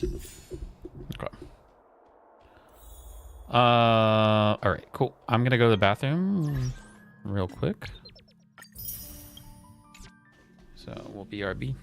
Okay. All right, cool. I'm gonna go to the bathroom real quick. So we'll BRB.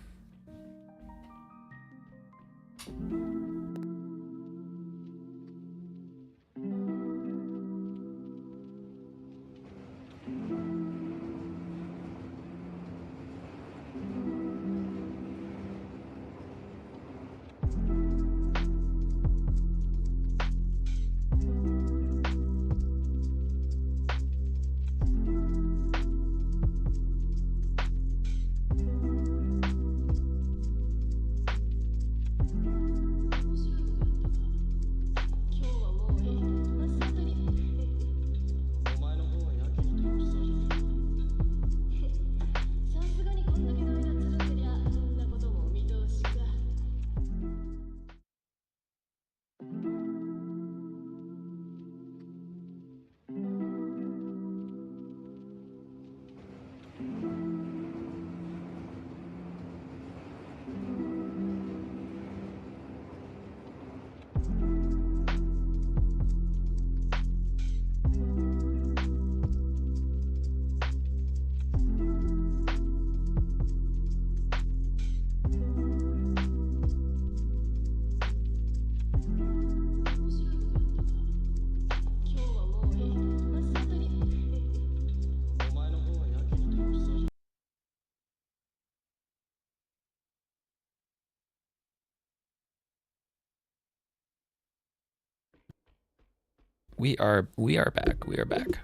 We are back. We are back.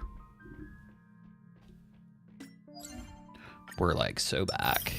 We're like so back.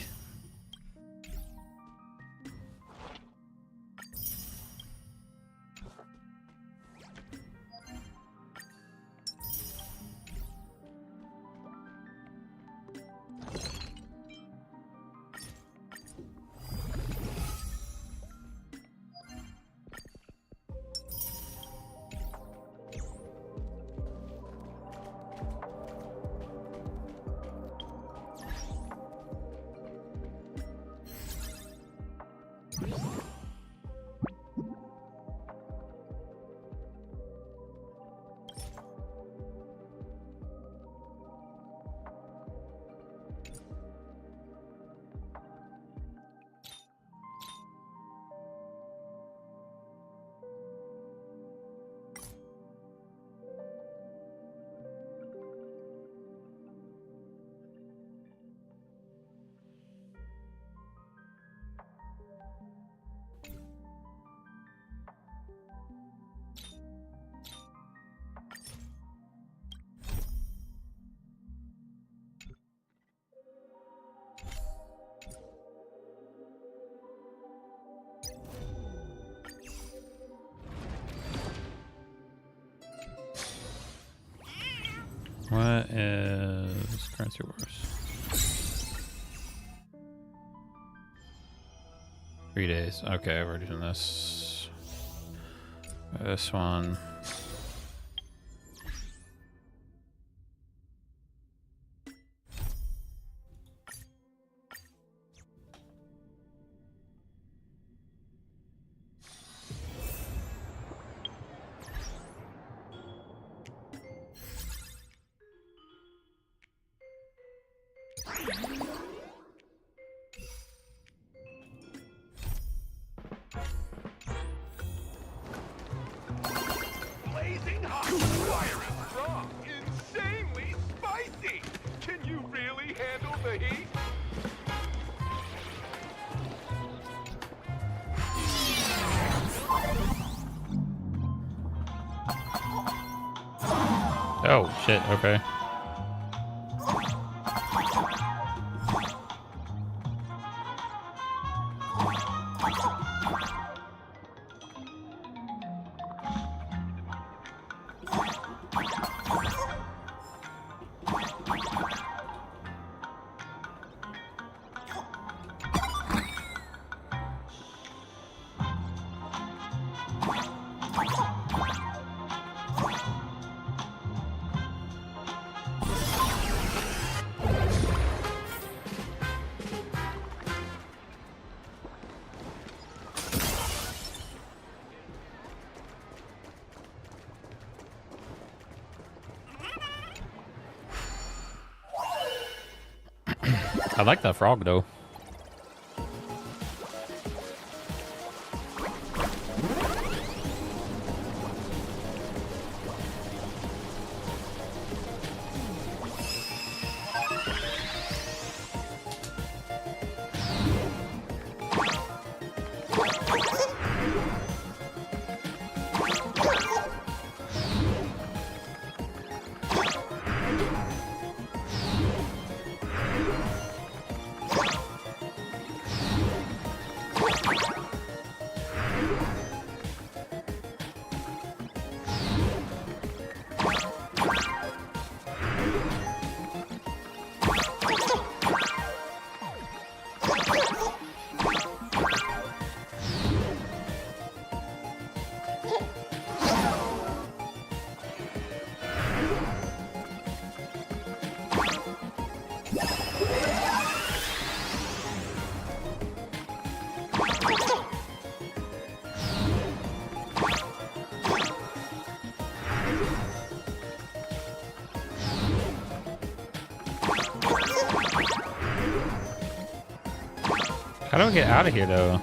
What is currency wars? 3 days. Okay, we're doing this. This one. Blazing hot, fire is strong, insanely spicy. Can you really handle the heat? Oh shit, okay. I like that frog though. How do I get out of here though?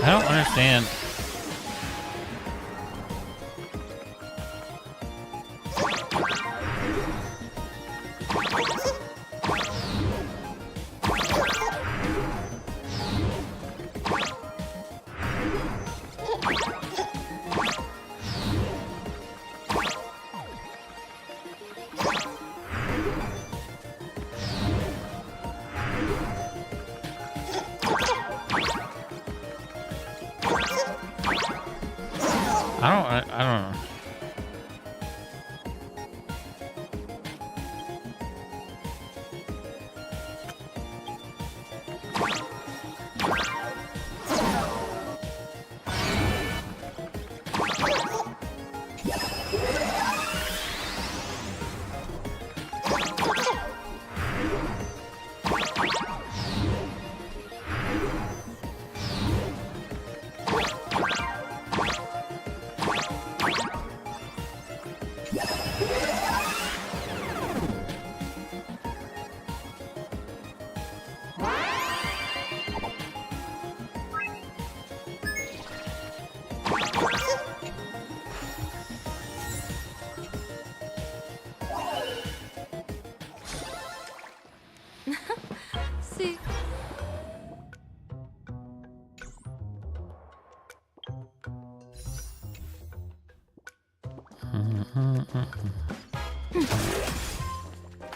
I don't understand. I don't know. Sí.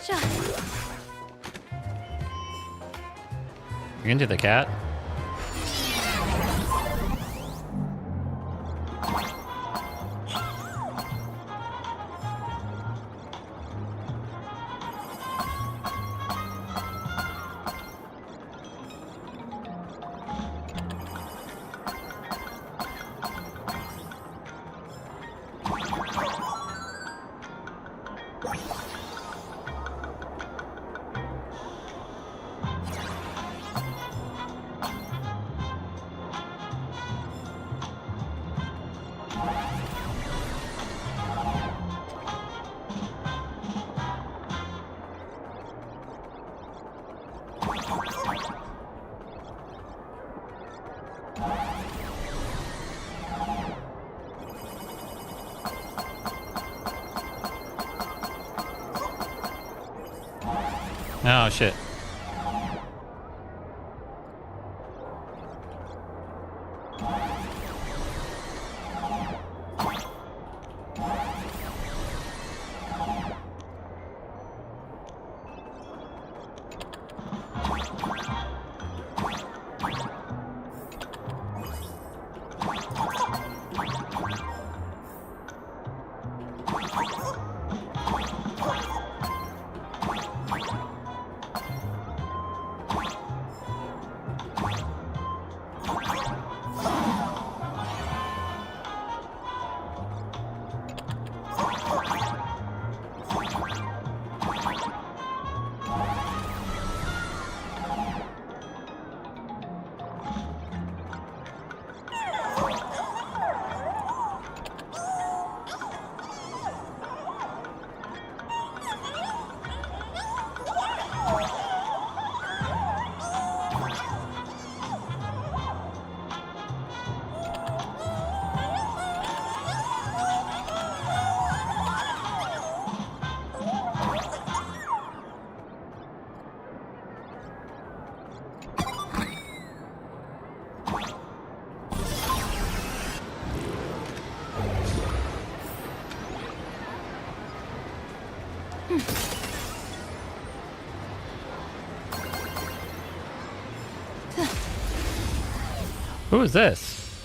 Ya. You're into the cat? Oh, shit. Who is this?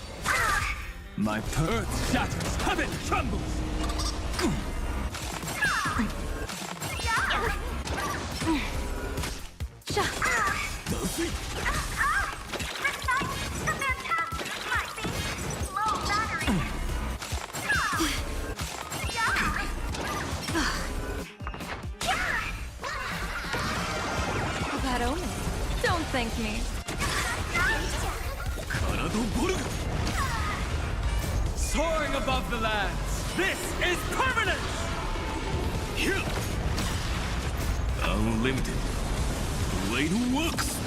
My earth shatters, heaven trembles. Bad omen. Don't thank me. Soaring above the lands, this is permanence! Unlimited. The way to works.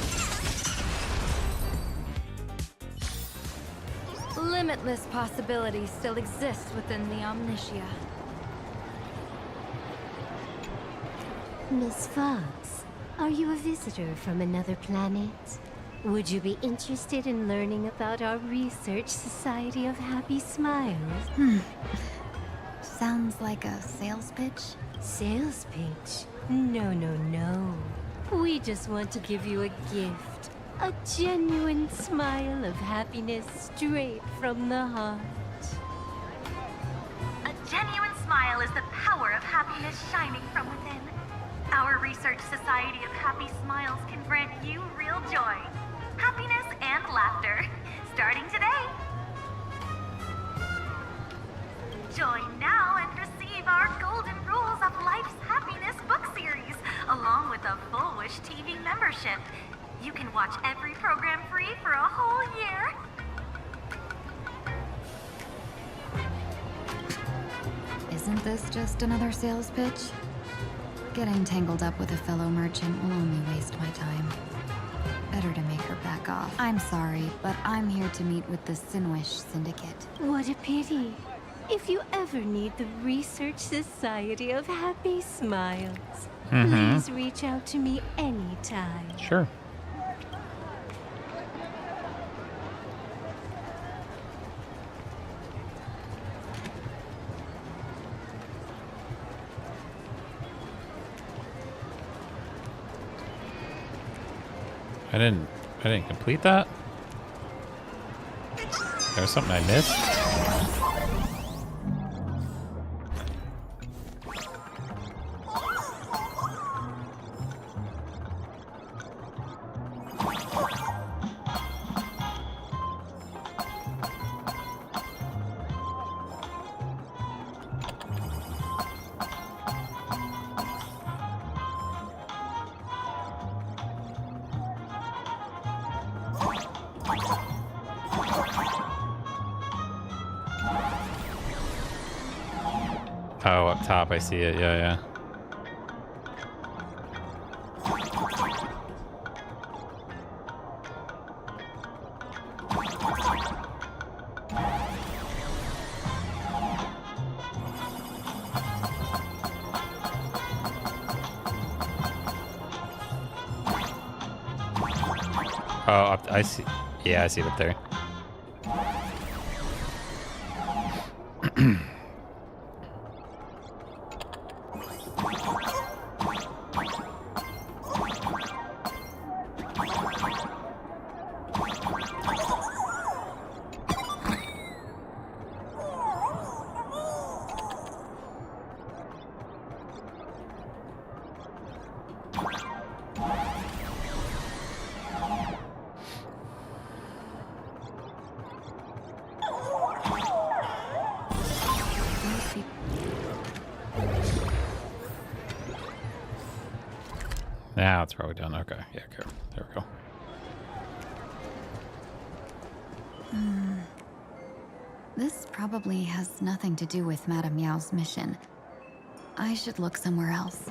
Limitless possibilities still exist within the Omnitia. Miss Fox, are you a visitor from another planet? Would you be interested in learning about our Research Society of Happy Smiles? Sounds like a sales pitch. Sales pitch? No, no, no. We just want to give you a gift. A genuine smile of happiness straight from the heart. A genuine smile is the power of happiness shining from within. Our Research Society of Happy Smiles can grant you real joy, happiness, and laughter, starting today. Join now and receive our Golden Rules of Life's Happiness book series, along with a Full Wish TV membership. You can watch every program free for a whole year. Isn't this just another sales pitch? Getting tangled up with a fellow merchant will only waste my time. Better to make her back off. I'm sorry, but I'm here to meet with the Sinwish Syndicate. What a pity. If you ever need the Research Society of Happy Smiles, please reach out to me anytime. Sure. I didn't complete that. There was something I missed. Oh, up top, I see it. Yeah, yeah. I see. Yeah, I see it up there. Now it's probably done. Okay, yeah, okay. There we go. This probably has nothing to do with Madame Yao's mission. I should look somewhere else.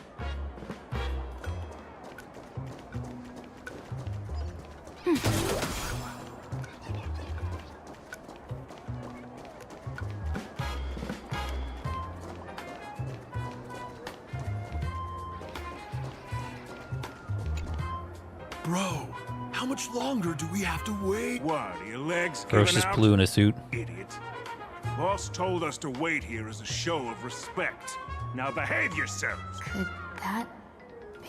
Bro, how much longer do we have to wait? What, are your legs Gross giving is out? blue in a suit. Idiot. Boss told us to wait here as a show of respect. Now behave yourselves. Could that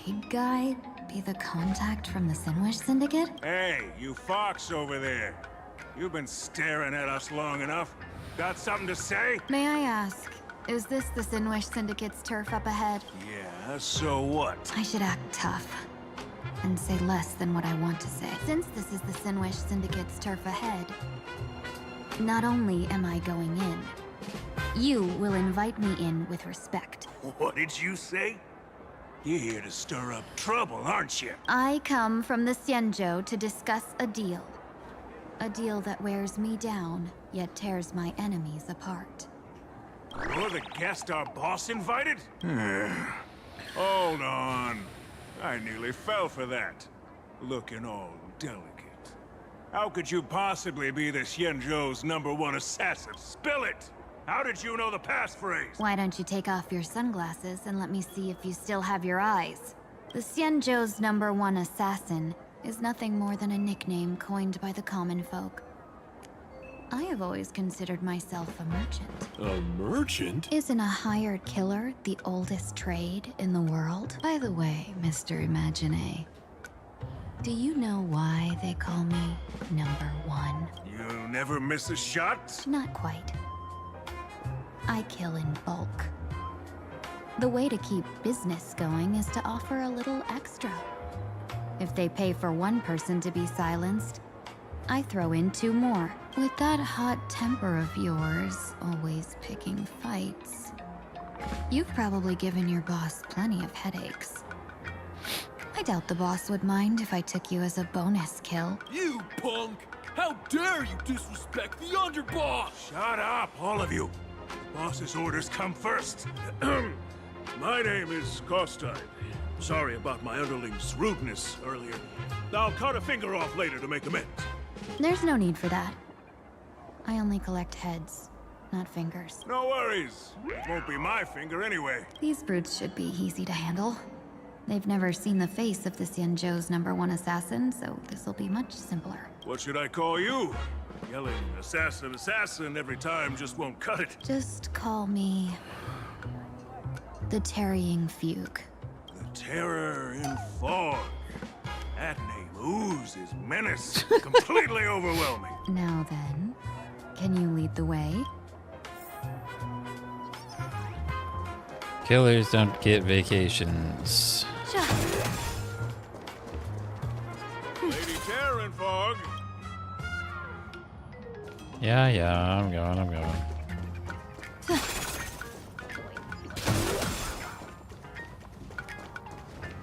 big guy be the contact from the Sinwish Syndicate? Hey, you fox over there. You've been staring at us long enough. Got something to say? May I ask, is this the Sinwish Syndicate's turf up ahead? Yeah, so what? I should act tough and say less than what I want to say. Since this is the Sinwish Syndicate's turf ahead, not only am I going in, you will invite me in with respect. What did you say? You're here to stir up trouble, aren't you? I come from the Xianzhou to discuss a deal. A deal that wears me down, yet tears my enemies apart. You're the guest our boss invited? Hold on. I nearly fell for that. Looking all delicate. How could you possibly be the Xianzhou's #1 assassin? Spill it! How did you know the passphrase? Why don't you take off your sunglasses and let me see if you still have your eyes? The Xianzhou's #1 assassin is nothing more than a nickname coined by the common folk. I have always considered myself a merchant. A merchant? Isn't a hired killer the oldest trade in the world? By the way, Mr. Imagine, do you know why they call me #1? You never miss a shot? Not quite. I kill in bulk. The way to keep business going is to offer a little extra. If they pay for one person to be silenced, I throw in 2 more. With that hot temper of yours, always picking fights, you've probably given your boss plenty of headaches. I doubt the boss would mind if I took you as a bonus kill. You punk! How dare you disrespect the underboss! Shut up, all of you. The boss's orders come first. My name is Kostai. Sorry about my underling's rudeness earlier. I'll cut a finger off later to make amends. There's no need for that. I only collect heads, not fingers. No worries. It won't be my finger anyway. These brutes should be easy to handle. They've never seen the face of the Xianzhou's #1 assassin, so this'll be much simpler. What should I call you? Yelling assassin, assassin every time just won't cut it. Just call me the Tarrying Fugue. The terror in fog. That name oozes menace. Completely overwhelming. Now then, can you lead the way? Killers don't get vacations. Lady Terror in fog. Yeah, I'm going.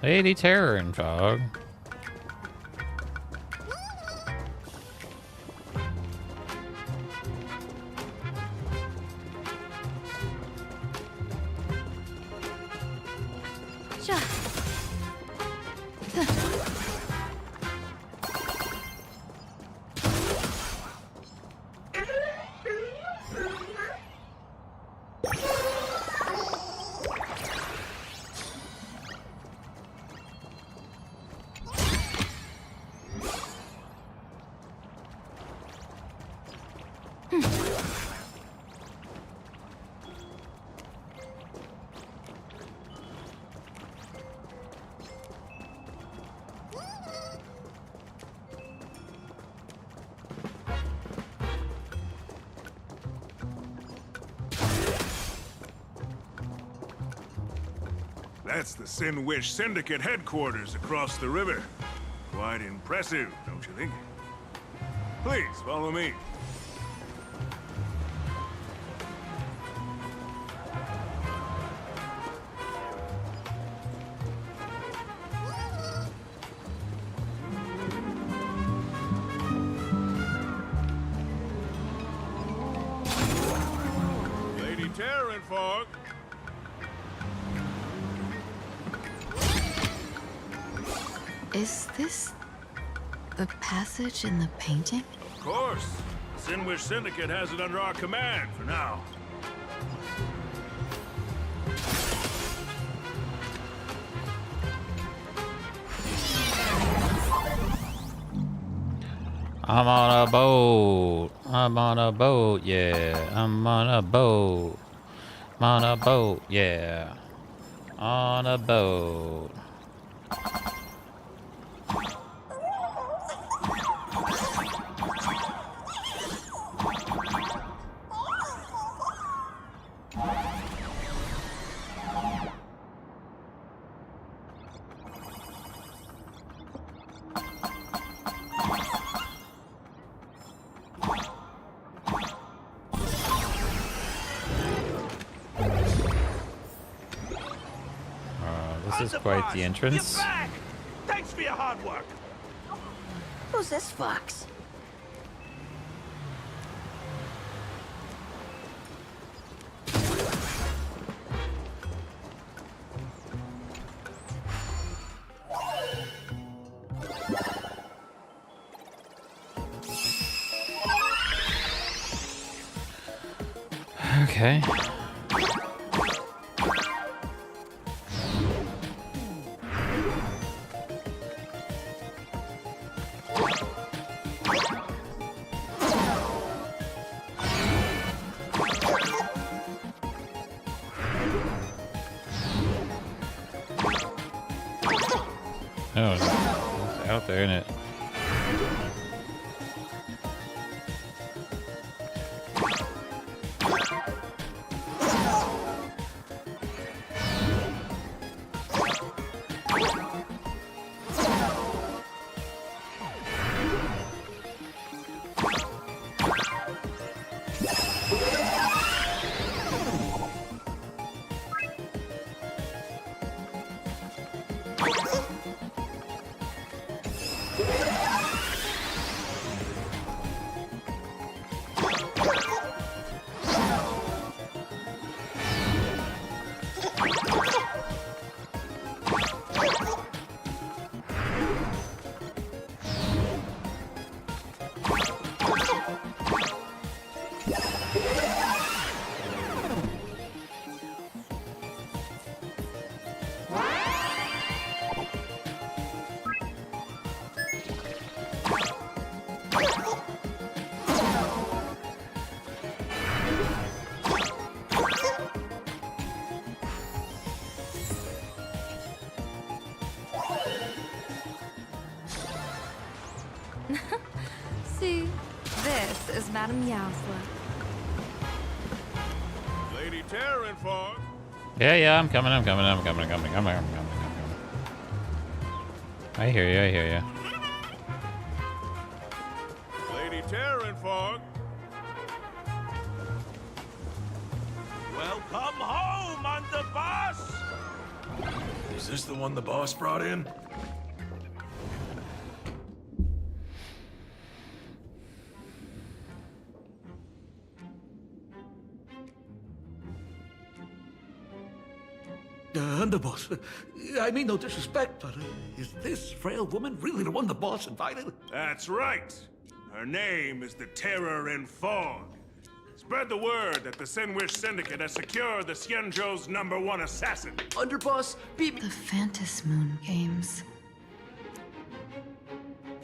Lady Terror and Fog. That's the Sin Wish Syndicate headquarters across the river. Quite impressive, don't you think? Please, follow me. Lady Terranfog. Is this the passage in the painting? Of course. The Sin Wish Syndicate has it under our command for now. I'm on a boat. I'm on a boat, yeah. I'm on a boat. I'm on a boat, yeah. On a boat. This is quite the entrance. You're back! Thanks for your hard work. Who's this fox? Okay. Oh, it's out there, isn't it? See, this is Madame Yausla. Lady Terranfog. Yeah, I'm coming. I hear you. Lady Terranfog. Welcome home, underboss! Is this the one the boss brought in? Underboss, I mean no disrespect, but is this frail woman really the one the boss invited? That's right. Her name is the Terror in Fog. Spread the word that the Sin Wish Syndicate has secured the Xianzhou's #1 assassin. Underboss, beat me. The Phantasmoon Games.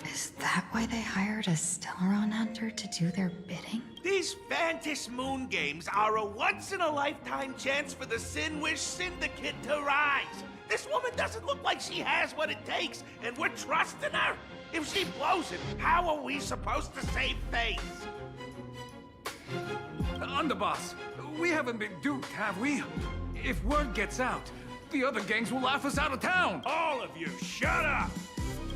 Is that why they hired a Stellaron hunter to do their bidding? These Phantasmoon games are a once-in-a-lifetime chance for the Sin Wish Syndicate to rise. This woman doesn't look like she has what it takes, and we're trusting her. If she blows it, how are we supposed to save face? Underboss, we haven't been duped, have we? If word gets out, The other gangs will laugh us out of town. All of you, shut up!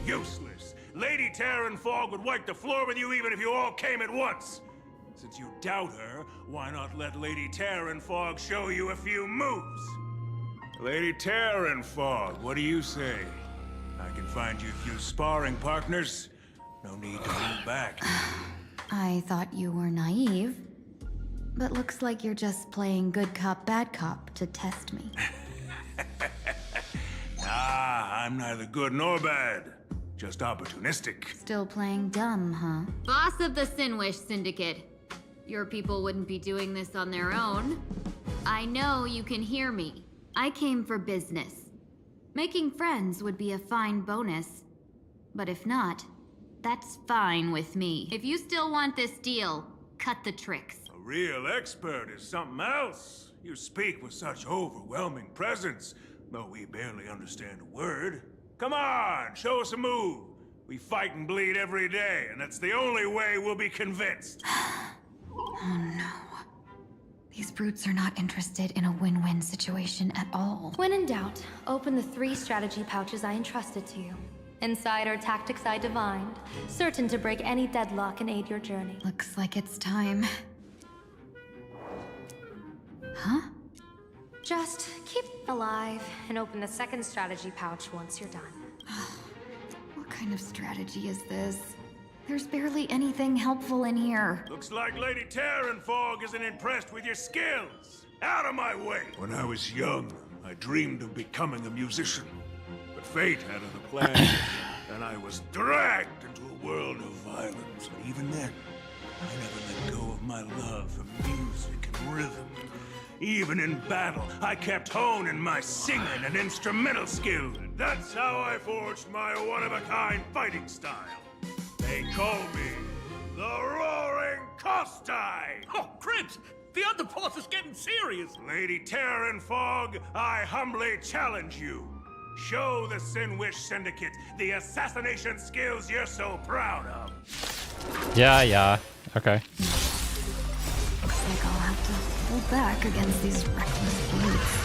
Useless. Lady Terran Fog would wipe the floor with you even if you all came at once. Since you doubt her, why not let Lady Terran Fog show you a few moves? Lady Terran Fog, what do you say? I can find you a few sparring partners. No need to hold back. I thought you were naive. But looks like you're just playing good cop, bad cop to test me. Ah, I'm neither good nor bad. Just opportunistic. Still playing dumb, huh? Boss of the Sinwish Syndicate. Your people wouldn't be doing this on their own. I know you can hear me. I came for business. Making friends would be a fine bonus. But if not, that's fine with me. If you still want this deal, cut the tricks. A real expert is something else. You speak with such overwhelming presence, though we barely understand a word. Come on, show us a move. We fight and bleed every day, and that's the only way we'll be convinced. Oh no. These brutes are not interested in a win-win situation at all. When in doubt, open the 3 strategy pouches I entrusted to you. Inside are tactics I divined, certain to break any deadlock and aid your journey. Looks like it's time. Huh? Just keep alive and open the 2nd strategy pouch once you're done. What kind of strategy is this? There's barely anything helpful in here. Looks like Lady Terran Fog isn't impressed with your skills. Out of my way! When I was young, I dreamed of becoming a musician. But fate had other plans, and I was dragged into a world of violence. But even then, I never let go of my love for music and rhythm. Even in battle, I kept honing my singing and instrumental skills. And that's how I forged my one-of-a-kind fighting style. They call me the Roaring Kostai! Oh, Cribs! The underboss is getting serious! Lady Terran Fog, I humbly challenge you. Show the Sinwish Syndicate the assassination skills you're so proud of. Yeah. Okay. Looks like I'll have to hold back against these reckless brutes.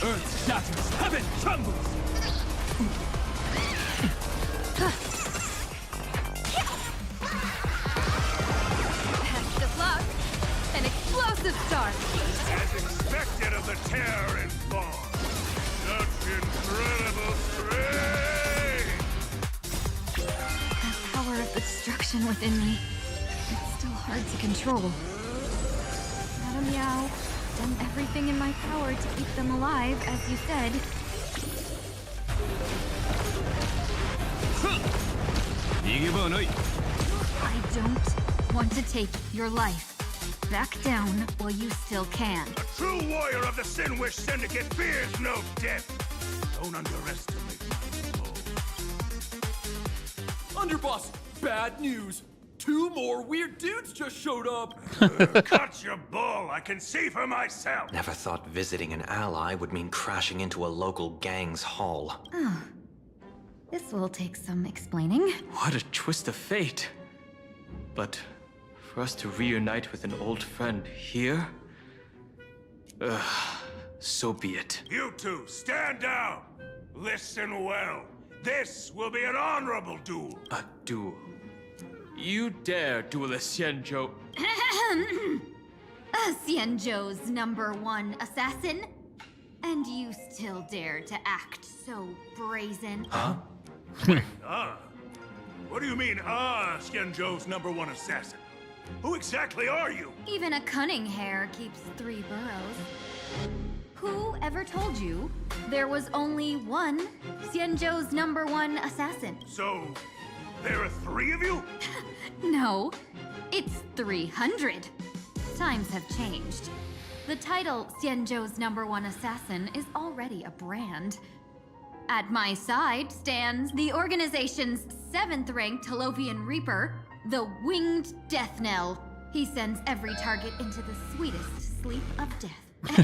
Earth shatters, heaven trembles! Best of luck! An explosive start! As expected of the Terran Fog. Such incredible strength! The power of destruction within me. It's still hard to control. Madam Meow, done everything in my power to keep them alive, as you said. I don't want to take your life. Back down while you still can. A true warrior of the Sinwish Syndicate fears no death. Don't underestimate my foe. Underboss, bad news! 2 more weird dudes just showed up! Cut your bull, I can see for myself. Never thought visiting an ally would mean crashing into a local gang's hall. Oh. This will take some explaining. What a twist of fate. But for us to reunite with an old friend here? So be it. You two, stand down. Listen well. This will be an honorable duel. A duel. You dare duel a Xianzhou? Xianzhou's #1 assassin? And you still dare to act so brazen? Huh? What do you mean, Xianzhou's #1 assassin? Who exactly are you? Even a cunning hare keeps 3 burrows. Who ever told you there was only one Xianzhou's #1 assassin? So, there are 3 of you? No, it's 300. Times have changed. The title Xianzhou's #1 assassin is already a brand. At my side stands the organization's 7th-ranked Talovian Reaper, the Winged Death Knell. He sends every target into the sweetest sleep of death.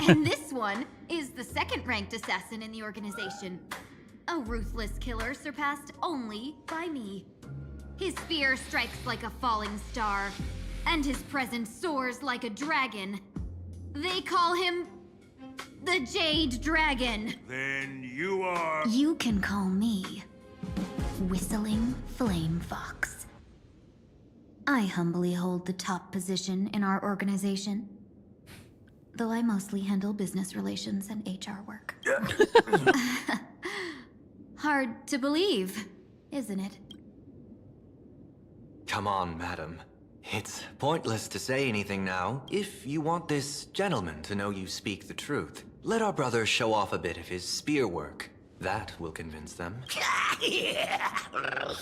And this one is the 2nd-ranked assassin in the organization. A ruthless killer surpassed only by me. His spear strikes like a falling star, and his presence soars like a dragon. They call him the Jade Dragon. Then you are... You can call me Whistling Flame Fox. I humbly hold the top position in our organization, though I mostly handle business relations and HR work. Hard to believe, isn't it? Come on, madam. It's pointless to say anything now. If you want this gentleman to know you speak the truth, let our brother show off a bit of his spear work. That will convince them. I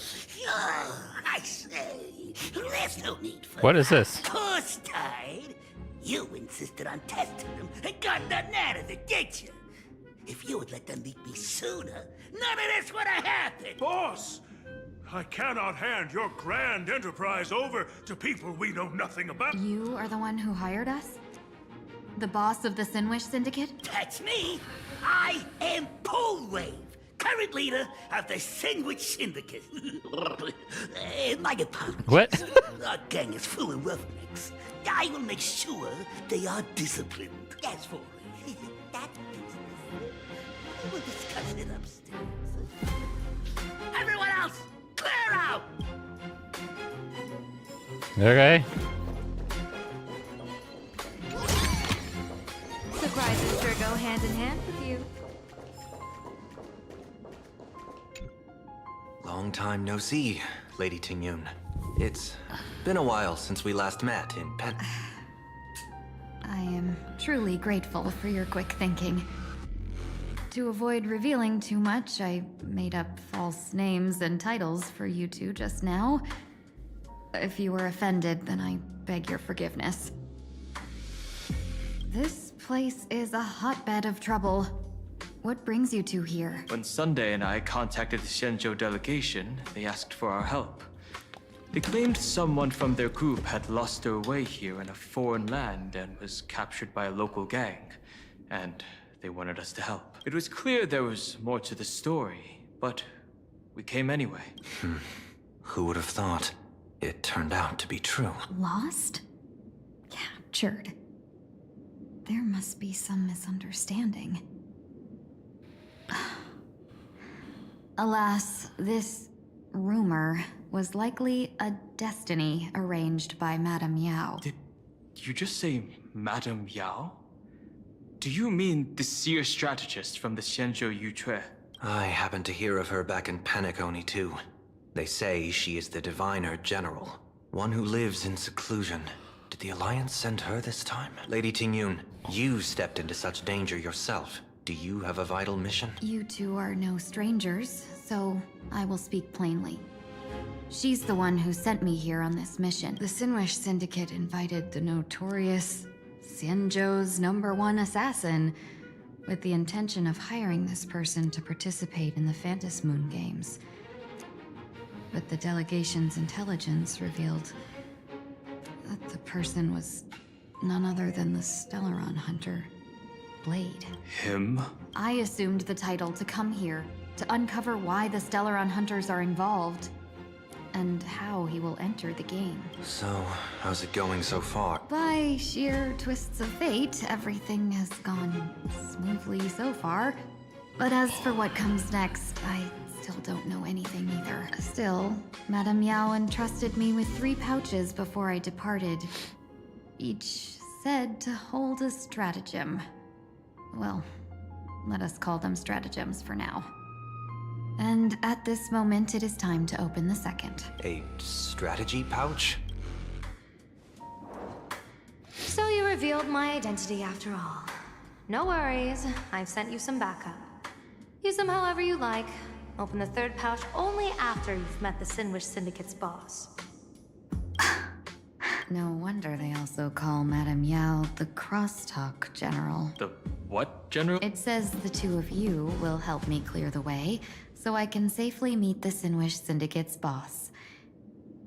say, there's no need for What is this? Course tied. You insisted on testing them and got nothing out of it, did you? If you would let them meet me sooner, none of this would have happened. Boss! I cannot hand your grand enterprise over to people we know nothing about. You are the one who hired us? The boss of the Sinwish Syndicate? That's me. I am Polwave, current leader of the Sinwish Syndicate. My apologies. What? Our gang is full of roughnecks. I will make sure they are disciplined. As for that business, we'll discuss it upstairs. Everyone else, clear out! Okay. Surprises sure go hand in hand with you. Long time no see, Lady Tingyun. It's been a while since we last met in Pen... I am truly grateful for your quick thinking. To avoid revealing too much, I made up false names and titles for you two just now. If you were offended, then I beg your forgiveness. This place is a hotbed of trouble. What brings you two here? When Sunday and I contacted the Shenzhou delegation, they asked for our help. They claimed someone from their group had lost their way here in a foreign land and was captured by a local gang, and they wanted us to help. It was clear there was more to the story, but we came anyway. Who would have thought? It turned out to be true. Lost? Captured. There must be some misunderstanding. Alas, this rumor was likely a destiny arranged by Madame Yao. Did you just say Madame Yao? Do you mean the seer strategist from the Shenzhou Yutue? I happened to hear of her back in Penacony too. They say she is the diviner general, one who lives in seclusion. Did the Alliance send her this time? Lady Tingyun, you stepped into such danger yourself. Do you have a vital mission? You two are no strangers, so I will speak plainly. She's the one who sent me here on this mission. The Sinwish Syndicate invited the notorious Xianzhou's #1 assassin with the intention of hiring this person to participate in the Phantom Moon Games. But the delegation's intelligence revealed that the person was none other than the Stellaron hunter, Blade. Him? I assumed the title to come here, to uncover why the Stellaron hunters are involved, and how he will enter the game. So, how's it going so far? By sheer twists of fate, everything has gone smoothly so far. But as for what comes next, I still don't know anything either. Still, Madame Yao entrusted me with 3 pouches before I departed. Each said to hold a stratagem. Well, let us call them stratagems for now. And at this moment, it is time to open the second. A strategy pouch? So you revealed my identity after all. No worries, I've sent you some backup. Use them however you like. Open the 3rd pouch only after you've met the Sinwish Syndicate's boss. No wonder they also call Madame Yao the Crosstalk General. The what, General? It says the 2 of you will help me clear the way, so I can safely meet the Sinwish Syndicate's boss.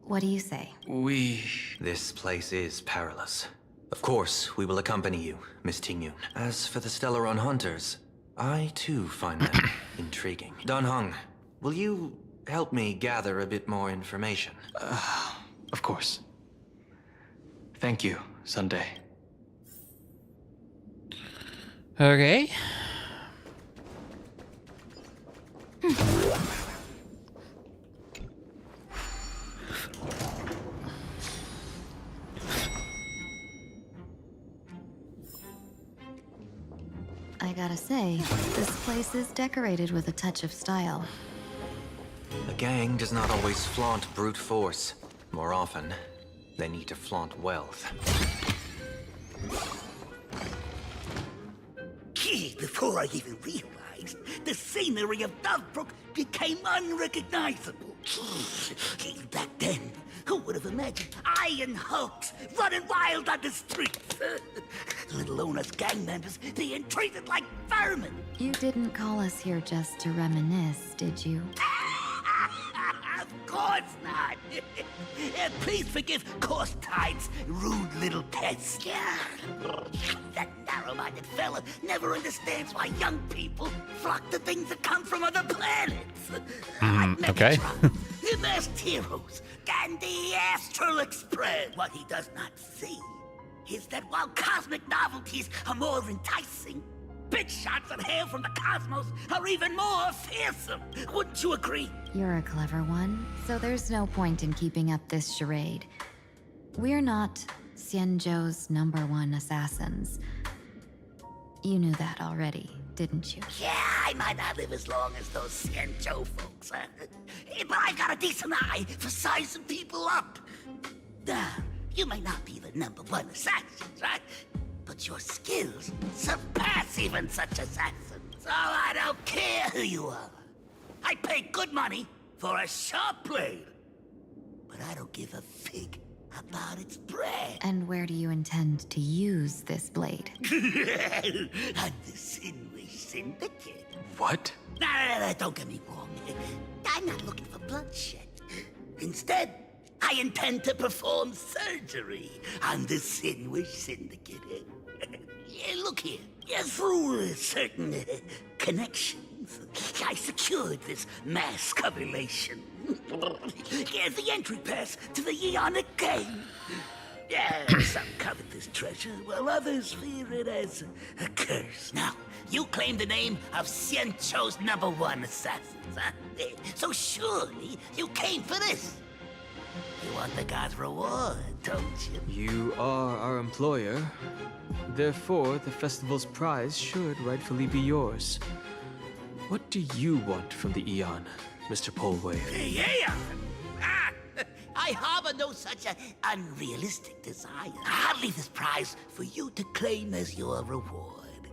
What do you say? This place is perilous. Of course, we will accompany you, Miss Tingyun. As for the Stellaron hunters, I too find them intriguing. Dan Heng, will you help me gather a bit more information? Of course. Thank you, Sunday. Okay. I gotta say, this place is decorated with a touch of style. The gang does not always flaunt brute force. More often, they need to flaunt wealth. Gee, before I even realized, the scenery of Dovebrook became unrecognizable. Gee, back then, who would have imagined Iron Hulks running wild on the streets? Little alone us gang members being treated like vermin. You didn't call us here just to reminisce, did you? Of course not. Please forgive Course Tide's rude little test. That narrow-minded fella never understands why young people flock to things that come from other planets. Okay. Masked heroes, and the Astral Express. What he does not see is that while cosmic novelties are more enticing, big shots that hail from the cosmos are even more fearsome. Wouldn't you agree? You're a clever one, so there's no point in keeping up this charade. We're not Xianzhou's #1 assassins. You knew that already, didn't you? Yeah, I might not live as long as those Xianzhou folks, but I got a decent eye for sizing people up. Now, you may not be the #1 assassins, right? But your skills surpass even such assassins. So I don't care who you are. I pay good money for a sharp blade. But I don't give a fig about its brand. And where do you intend to use this blade? On the Sinway Syndicate. What? No, don't get me wrong. I'm not looking for bloodshed. Instead, I intend to perform surgery on the Sinway Syndicate. Look here. Through certain connections, I secured this mass correlation. The entry pass to the Eonic Game. Some covet this treasure, while others fear it as a curse. Now, you claim the name of Xianzhou's #1 assassins, huh? So surely you came for this. You want the god's reward, don't you? You are our employer. Therefore, the festival's prize should rightfully be yours. What do you want from the Eon, Mr. Polwave? Yeah! I harbor no such unrealistic desire. I'll leave this prize for you to claim as your reward.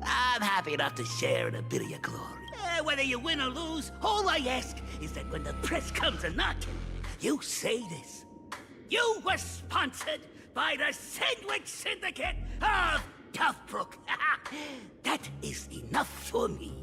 I'm happy enough to share in a bit of your glory. Whether you win or lose, all I ask is that when the press comes a-knocking, you say this. You were sponsored by the Sandwich Syndicate of Dovebrook. That is enough for me.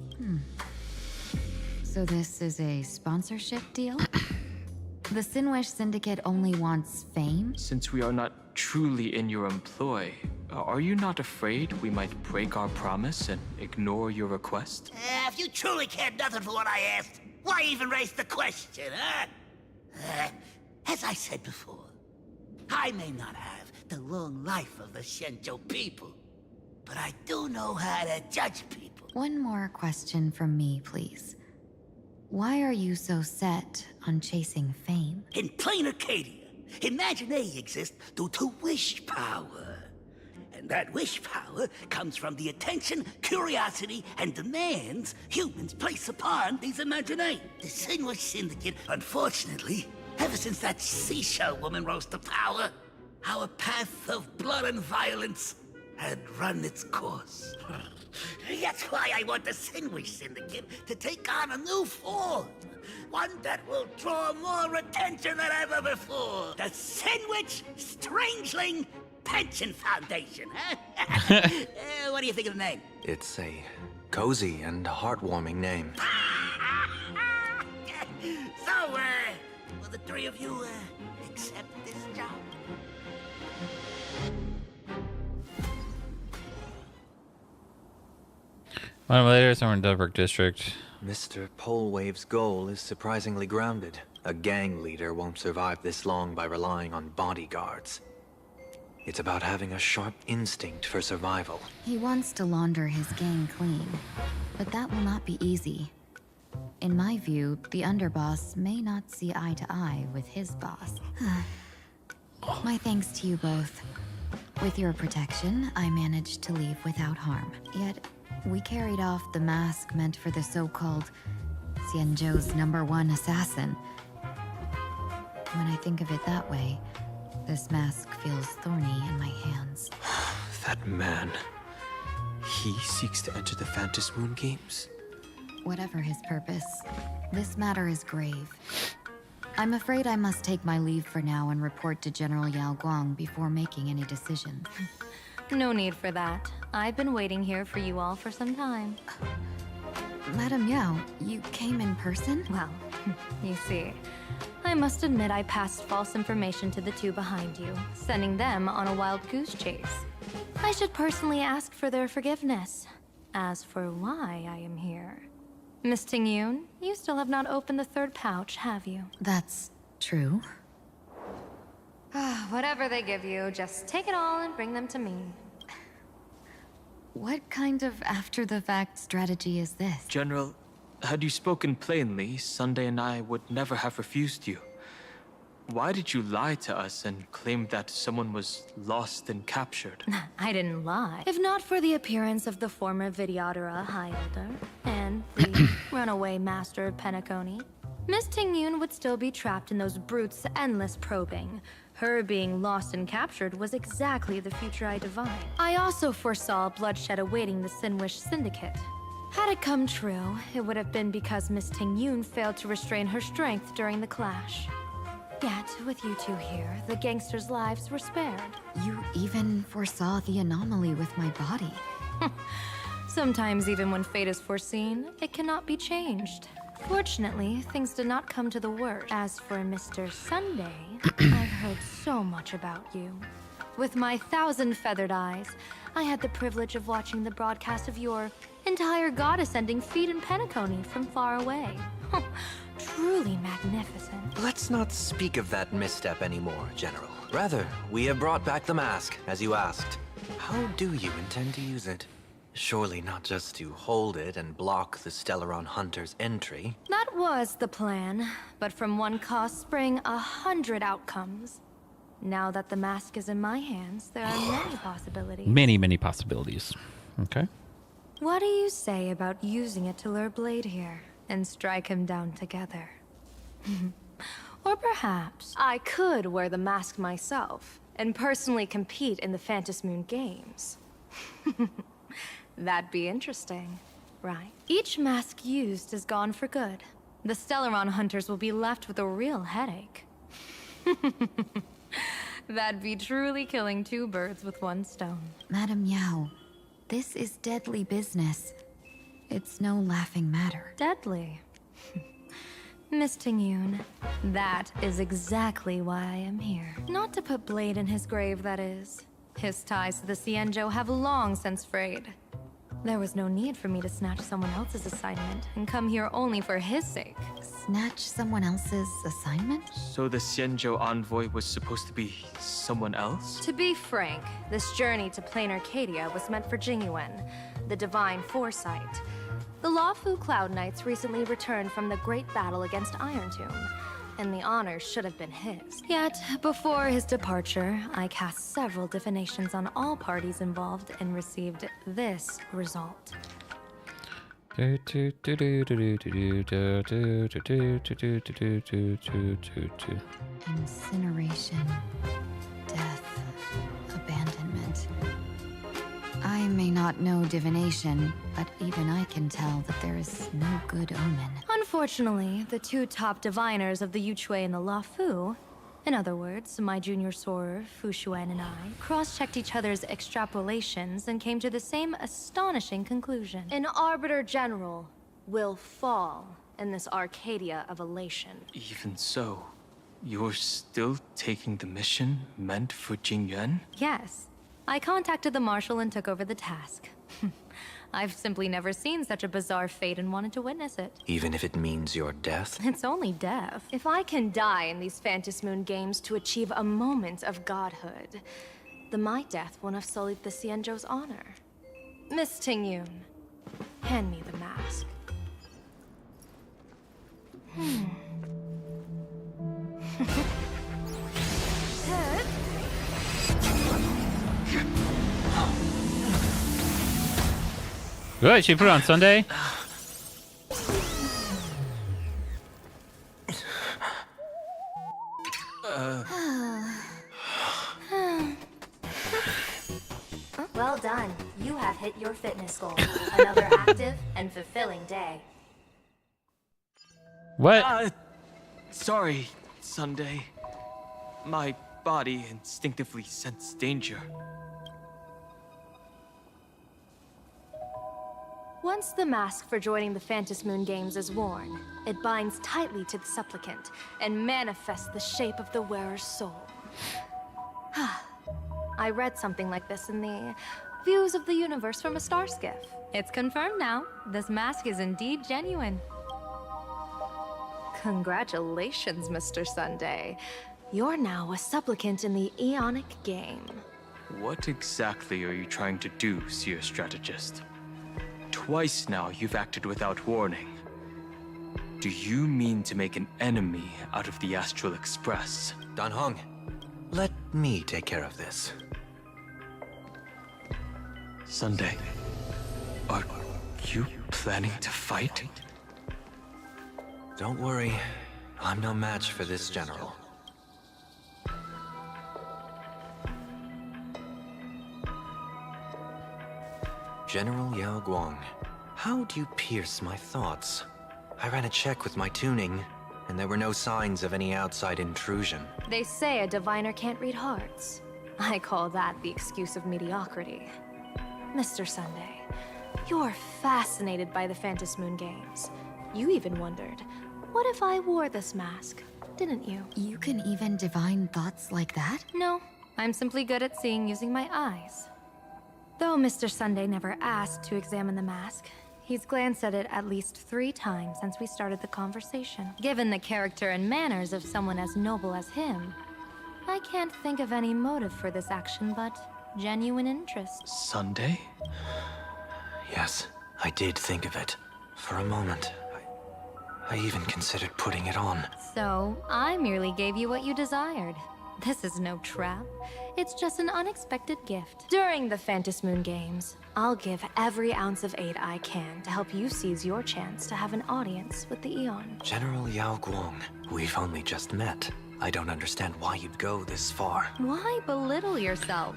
So this is a sponsorship deal? The Sinwish Syndicate only wants fame? Since we are not truly in your employ, are you not afraid we might break our promise and ignore your request? If you truly cared nothing for what I asked, why even raise the question, huh? As I said before, I may not have the long life of the Xianzhou people, but I do know how to judge people. One more question from me, please. Why are you so set on chasing fame? In PLANARCADIA, Imagination exists due to wish power. And that wish power comes from the attention, curiosity, and demands humans place upon these imaginations. The Sinway Syndicate, unfortunately, ever since that seashell woman rose to power, our path of blood and violence had run its course. That's why I want the Sinway Syndicate to take on a new form. One that will draw more attention than ever before. The Sinwich Strangeling Pension Foundation, huh? What do you think of the name? It's a cozy and heartwarming name. So, will the three of you, accept this job? One later, somewhere in Dovebrook District. Mr. Polwave's goal is surprisingly grounded. A gang leader won't survive this long by relying on bodyguards. It's about having a sharp instinct for survival. He wants to launder his gang clean, but that will not be easy. In my view, the underboss may not see eye to eye with his boss. My thanks to you both. With your protection, I managed to leave without harm. Yet, we carried off the mask meant for the so-called Xianzhou's #1 assassin. When I think of it that way, this mask feels thorny in my hands. That man. He seeks to enter the Phantom Moon Games? Whatever his purpose, this matter is grave. I'm afraid I must take my leave for now and report to General Yao Guang before making any decisions. No need for that. I've been waiting here for you all for some time. Madam Yao, you came in person? Well, you see, I must admit I passed false information to the two behind you, sending them on a wild goose chase. I should personally ask for their forgiveness. As for why I am here... Miss Tingyun, you still have not opened the third pouch, have you? That's true. Whatever they give you, just take it all and bring them to me. What kind of after-the-fact strategy is this? General, had you spoken plainly, Sunday and I would never have refused you. Why did you lie to us and claim that someone was lost and captured? I didn't lie. If not for the appearance of the former Vidyadhara High Elder and the runaway master of Penacony, Miss Tingyun would still be trapped in those brutes' endless probing. Her being lost and captured was exactly the future I divined. I also foresaw bloodshed awaiting the Sinwish Syndicate. Had it come true, it would have been because Miss Tingyun failed to restrain her strength during the clash. Yet, with you two here, the gangsters' lives were spared. You even foresaw the anomaly with my body. Sometimes even when fate is foreseen, it cannot be changed. Fortunately, things did not come to the worst. As for Mr. Sunday, I've heard so much about you. With my 1,000 feathered eyes, I had the privilege of watching the broadcast of your entire god-ascending feat in Penacony from far away. Truly magnificent. Let's not speak of that misstep anymore, General. Rather, we have brought back the mask, as you asked. How do you intend to use it? Surely not just to hold it and block the Stellaron Hunter's entry. That was the plan, but from one cause sprang 100 outcomes. Now that the mask is in my hands, there are many possibilities. Many possibilities. Okay. What do you say about using it to lure Blade here and strike him down together? Or perhaps I could wear the mask myself and personally compete in the Phantom Moon Games. That'd be interesting, right? Each mask used is gone for good. The Stellaron hunters will be left with a real headache. That'd be truly killing two birds with one stone. Madam Yao, this is deadly business. It's no laughing matter. Deadly? Miss Tingyun, that is exactly why I am here. Not to put Blade in his grave, that is. His ties to the Xianzhou have long since frayed. There was no need for me to snatch someone else's assignment and come here only for his sake. Snatch someone else's assignment? So the Xianzhou envoy was supposed to be someone else? To be frank, this journey to PLANARCADIA was meant for Jingyuan, the divine foresight. The Lawfu Cloud Knights recently returned from the great battle against Iron Tomb, and the honor should have been his. Yet, before his departure, I cast several divinations on all parties involved and received this result. Incineration, death, abandonment. I may not know divination, but even I can tell that there is no good omen. Unfortunately, the two top diviners of the Yuchui and the Lawfu, in other words, my junior sorer, Fu Xuan, and I, cross-checked each other's extrapolations and came to the same astonishing conclusion. An Arbiter General will fall in this Arcadia of elation. Even so, you're still taking the mission meant for Jingyuan? Yes. I contacted the Marshal and took over the task. I've simply never seen such a bizarre fate and wanted to witness it. Even if it means your death? It's only death. If I can die in these Phantom Moon Games to achieve a moment of godhood, my death won't have sullied the Xianzhou's honor. Miss Tingyun, hand me the mask. Good, she put it on Sunday. Well done. You have hit your fitness goal. Another active and fulfilling day. What? Sorry, Sunday. My body instinctively sensed danger. Once the mask for joining the Phantom Moon Games is worn, it binds tightly to the supplicant and manifests the shape of the wearer's soul. I read something like this in the Views of the Universe from a Star Skiff. It's confirmed now. This mask is indeed genuine. Congratulations, Mr. Sunday. You're now a supplicant in the Aeonic game. What exactly are you trying to do, Seer Strategist? Twice now you've acted without warning. Do you mean to make an enemy out of the Astral Express? Dan Heng, let me take care of this. Sunday, are you planning to fight? Don't worry, I'm no match for this general. General Yao Guang, how do you pierce my thoughts? I ran a check with my tuning, and there were no signs of any outside intrusion. They say a diviner can't read hearts. I call that the excuse of mediocrity. Mr. Sunday, you're fascinated by the Phantom Moon Games. You even wondered, what if I wore this mask? Didn't you? You can even divine thoughts like that? No, I'm simply good at seeing using my eyes. Though Mr. Sunday never asked to examine the mask, he's glanced at it at least 3 times since we started the conversation. Given the character and manners of someone as noble as him, I can't think of any motive for this action but genuine interest. Sunday? Yes, I did think of it. For a moment, I even considered putting it on. So, I merely gave you what you desired. This is no trap. It's just an unexpected gift. During the Phantom Moon Games, I'll give every ounce of aid I can to help you seize your chance to have an audience with the Eon. General Yao Guang, we've only just met. I don't understand why you'd go this far. Why belittle yourself?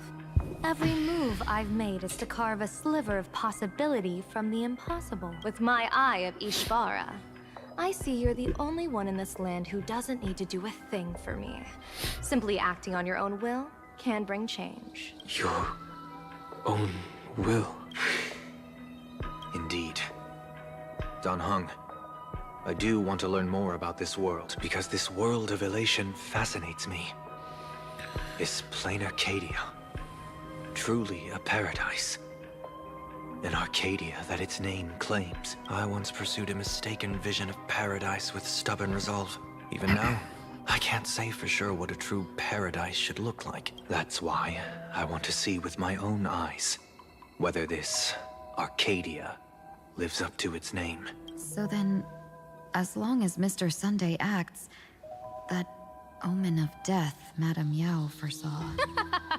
Every move I've made is to carve a sliver of possibility from the impossible. With my eye of Ishvara, I see you're the only one in this land who doesn't need to do a thing for me. Simply acting on your own will can bring change. Your own will? Indeed. Dan Heng, I do want to learn more about this world, because this world of elation fascinates me. Is PLANARCADIA truly a paradise? An Arcadia that its name claims. I once pursued a mistaken vision of paradise with stubborn resolve. Even now, I can't say for sure what a true paradise should look like. That's why I want to see with my own eyes whether this Arcadia lives up to its name. So then, as long as Mr. Sunday acts, that omen of death Madame Yao foresaw.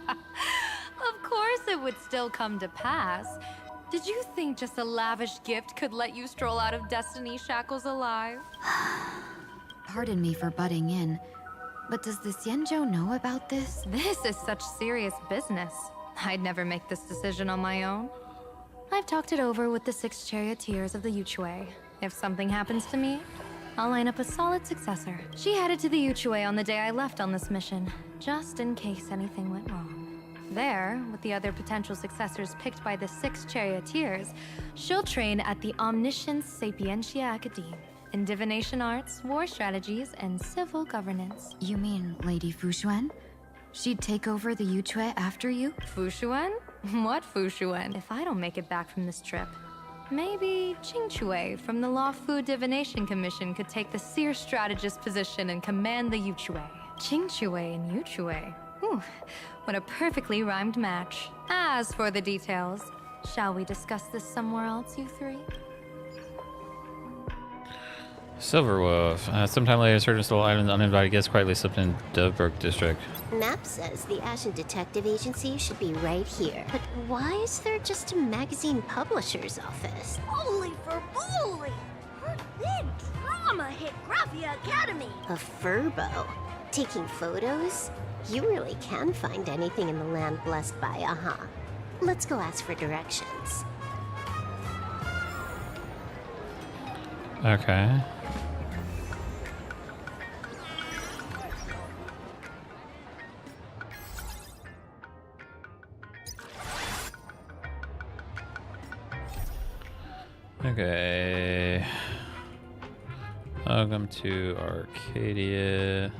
Of course it would still come to pass. Did you think just a lavish gift could let you stroll out of Destiny's shackles alive? Pardon me for butting in, but does the Xianzhou know about this? This is such serious business. I'd never make this decision on my own. I've talked it over with the 6 charioteers of the Yuchue. If something happens to me, I'll line up a solid successor. She headed to the Yuchue on the day I left on this mission, just in case anything went wrong. There, with the other potential successors picked by the 6 charioteers, she'll train at the Omniscience Sapientia Academe in divination arts, war strategies, and civil governance. You mean Lady Fushuan? She'd take over the Yuchue after you? Fushuan? What Fushuan? If I don't make it back from this trip, maybe Qingchue from the Law Fu Divination Commission could take the Seer Strategist position and command the Yuchue. Qingchue and Yuchue? Ooh, what a perfectly rhymed match. As for the details, shall we discuss this somewhere else, you three? Silverwolf. Sometime later, certain stole items uninvited guests quietly slipped in Dovebrook district. Map says the Ashen Detective Agency should be right here. But why is there just a magazine publisher's office? Holy for bully! Her big drama hit Graphia Academy. A furbo? Taking photos? You really can find anything in the land blessed by, uh-huh. Let's go ask for directions. Okay. Okay. Welcome to Arcadia.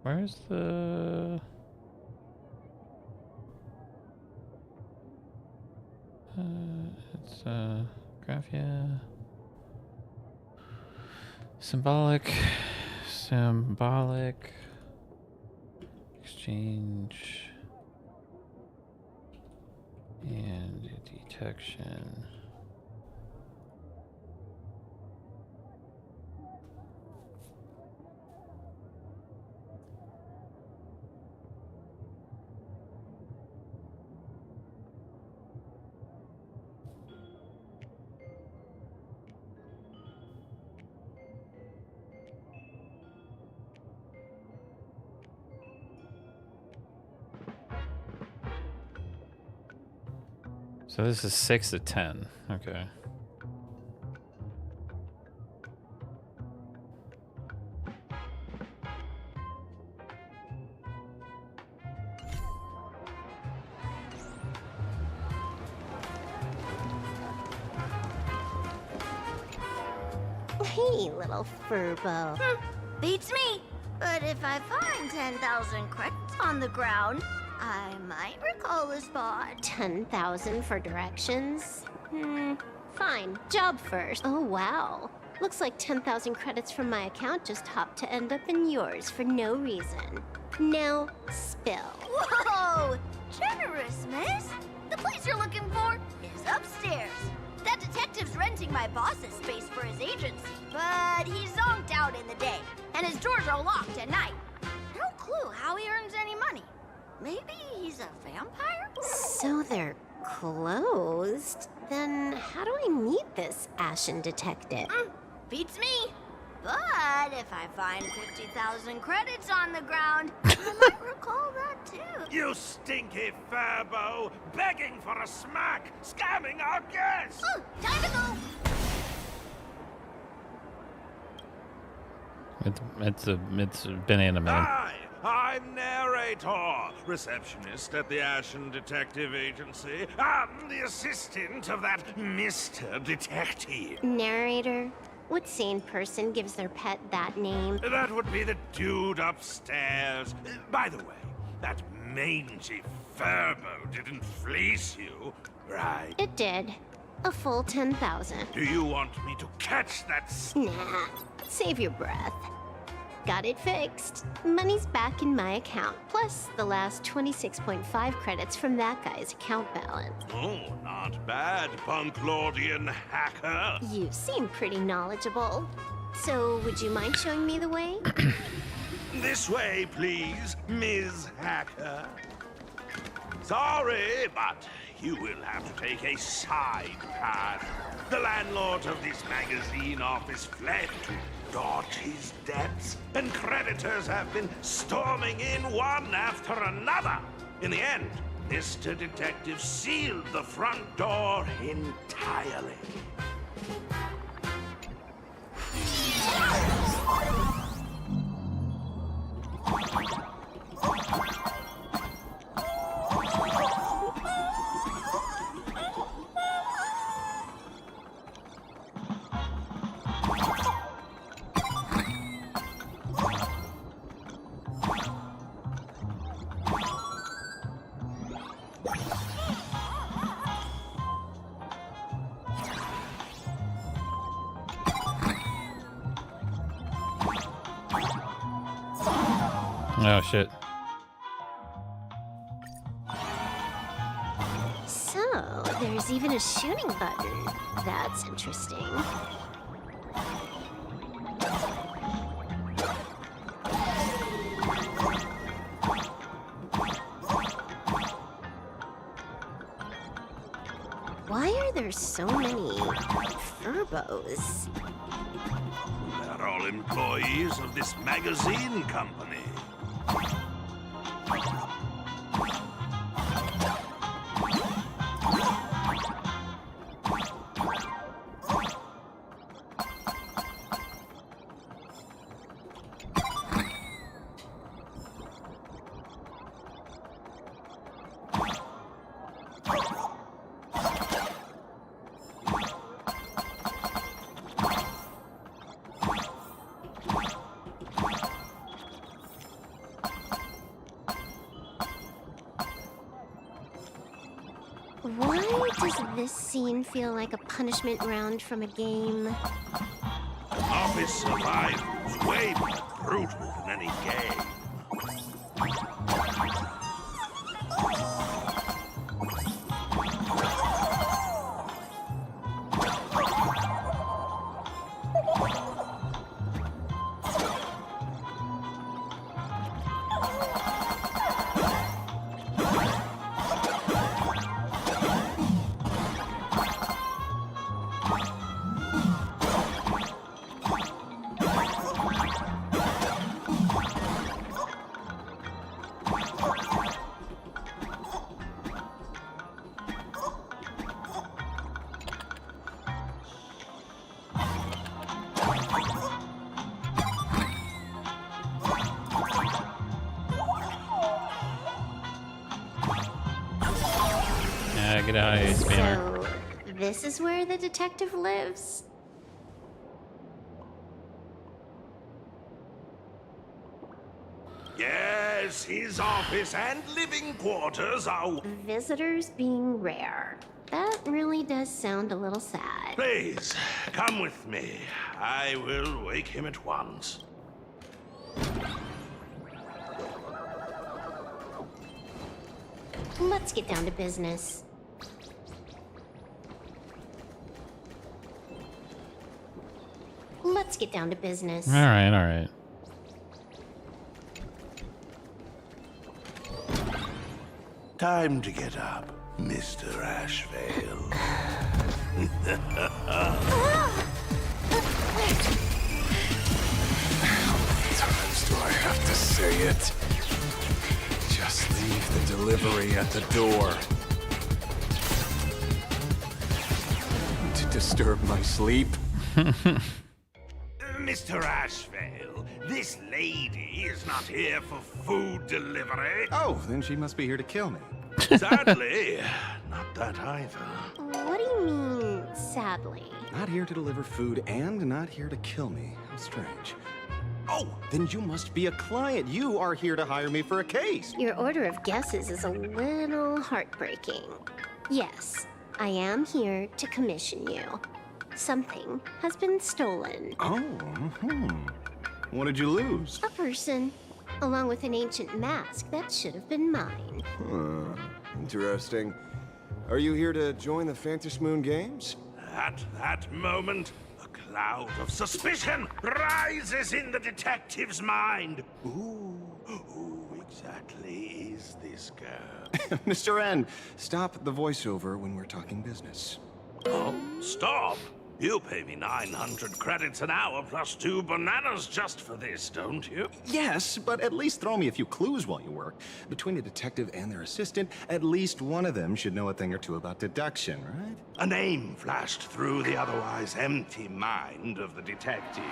Where's the... it's Graphia. Symbolic. Exchange. And detection. So this is 6 to 10. Okay. Hey, little furbo. Beats me. But if I find 10,000 credits on the ground, I might recall a spot. 10,000 for directions? Fine. Job first. Oh, wow. Looks like 10,000 credits from my account just hopped to end up in yours for no reason. Now, spill. Whoa! Generous, miss. The place you're looking for is upstairs. That detective's renting my boss's space for his agency, but he's zonked out in the day, and his doors are locked at night. No clue how he earns any money. Maybe he's a vampire? So they're closed? Then how do I meet this Ashen Detective? Beats me. But if I find 50,000 credits on the ground, I might recall that too. You stinky furbo! Begging for a smack! Scamming our guests! Time to go! It's Banana Man. Aye, I'm narrator, receptionist at the Ashen Detective Agency. I'm the assistant of that Mr. Detective. Narrator? What sane person gives their pet that name? That would be the dude upstairs. By the way, that mangy Furbo didn't fleece you, right? It did. A full 10,000. Do you want me to catch that Nah, save your breath. Got it fixed. Money's back in my account, plus the last 26.5 credits from that guy's account balance. Oh, not bad, Punklordian hacker. You seem pretty knowledgeable. So, would you mind showing me the way? This way, please, Ms. Hacker. Sorry, but you will have to take a side path. The landlord of this magazine office fled to dodge his debts, and creditors have been storming in one after another. In the end, Mr. Detective sealed the front door entirely. Oh shit. So, there's even a shooting button. That's interesting. Why are there so many Furbos? They're all employees of this magazine company. Why does this scene feel like a punishment round from a game? Office survival's way more brutal than any game. Get out of here, spammer. So, this is where the detective lives? Yes, his office and living quarters are... Visitors being rare. That really does sound a little sad. Please, come with me. I will wake him at once. Let's get down to business. Let's get down to business. All right, all right. Time to get up, Mr. Ashvale. How many times do I have to say it? Just leave the delivery at the door. To disturb my sleep? Mr. Ashvale, this lady is not here for food delivery. Oh, then she must be here to kill me. Sadly, not that either. What do you mean, sadly? Not here to deliver food and not here to kill me. How strange. Oh, then you must be a client. You are here to hire me for a case. Your order of guesses is a little heartbreaking. Yes, I am here to commission you. Something has been stolen. Oh, What did you lose? A person, along with an ancient mask that should have been mine. Interesting. Are you here to join the Fantasy Moon Games? At that moment, a cloud of suspicion rises in the detective's mind. Who exactly is this girl? Mr. N, stop the voiceover when we're talking business. Oh, stop! You pay me 900 credits an hour plus 2 bananas just for this, don't you? Yes, but at least throw me a few clues while you work. Between a detective and their assistant, at least one of them should know a thing or two about deduction, right? A name flashed through the otherwise empty mind of the detective.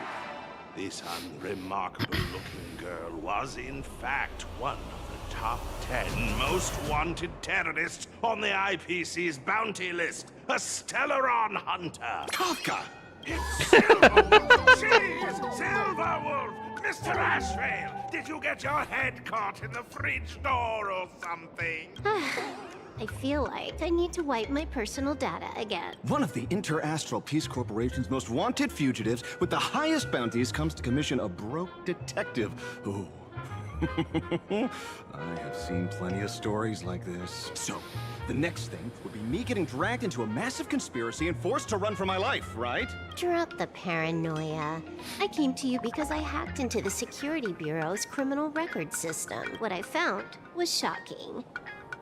This unremarkable-looking girl was, in fact, one of the top 10 most wanted terrorists on the IPC's bounty list. A Stellaron hunter. Kafka! It's Silverwolf! She's Silverwolf! Mr. Ashvale, did you get your head caught in the fridge door or something? I feel like I need to wipe my personal data again. One of the Interastral Peace Corporation's most wanted fugitives with the highest bounties comes to commission a broke detective. Ooh. I have seen plenty of stories like this. So, the next thing would be me getting dragged into a massive conspiracy and forced to run for my life, right? Drop the paranoia. I came to you because I hacked into the Security Bureau's criminal record system. What I found was shocking.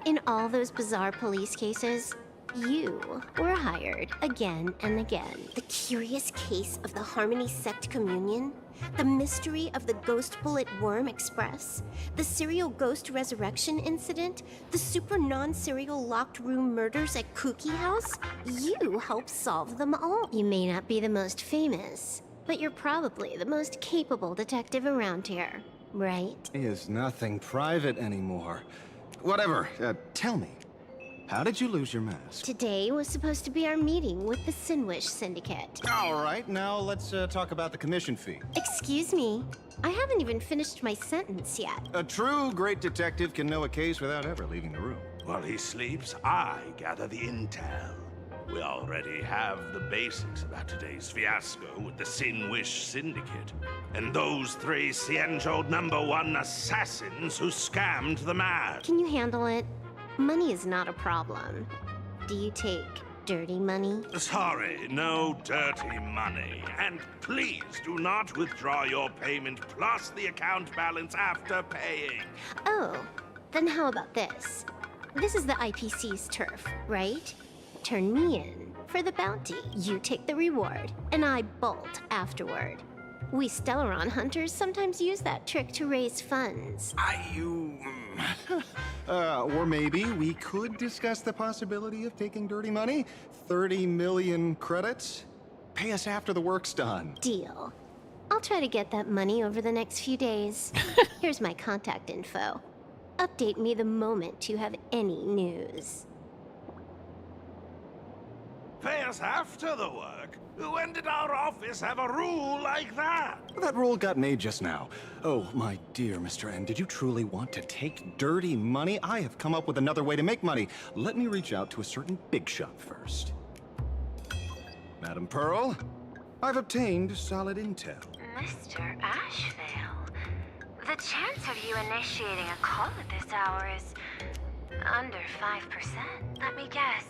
In all those bizarre police cases, you were hired again and again. The curious case of the Harmony Sect Communion, the mystery of the Ghost Bullet Worm Express, the serial ghost resurrection incident, the super non-serial locked room murders at Kooky House. You helped solve them all. You may not be the most famous, but you're probably the most capable detective around here, right? Is nothing private anymore. Whatever, tell me, how did you lose your mask? Today was supposed to be our meeting with the Sinwish Syndicate. All right, now let's talk about the commission fee. Excuse me, I haven't even finished my sentence yet. A true great detective can know a case without ever leaving the room. While he sleeps, I gather the intel. We already have the basics about today's fiasco with the Sinwish Syndicate, and those 3 Cienjo #1 assassins who scammed the man. Can you handle it? Money is not a problem. Do you take dirty money? Sorry, no dirty money. And please do not withdraw your payment plus the account balance after paying. Oh, then how about this? This is the IPC's turf, right? Turn me in for the bounty. You take the reward, and I bolt afterward. We Stellaron hunters sometimes use that trick to raise funds. Or maybe we could discuss the possibility of taking dirty money? 30 million credits? Pay us after the work's done. Deal. I'll try to get that money over the next few days. Here's my contact info. Update me the moment you have any news. Pay us after the work? When did our office have a rule like that? That rule got made just now. Oh, my dear Mr. N, did you truly want to take dirty money? I have come up with another way to make money. Let me reach out to a certain big shot first. Madam Pearl, I've obtained solid intel. Mr. Ashvale, the chance of you initiating a call at this hour is under 5%. Let me guess.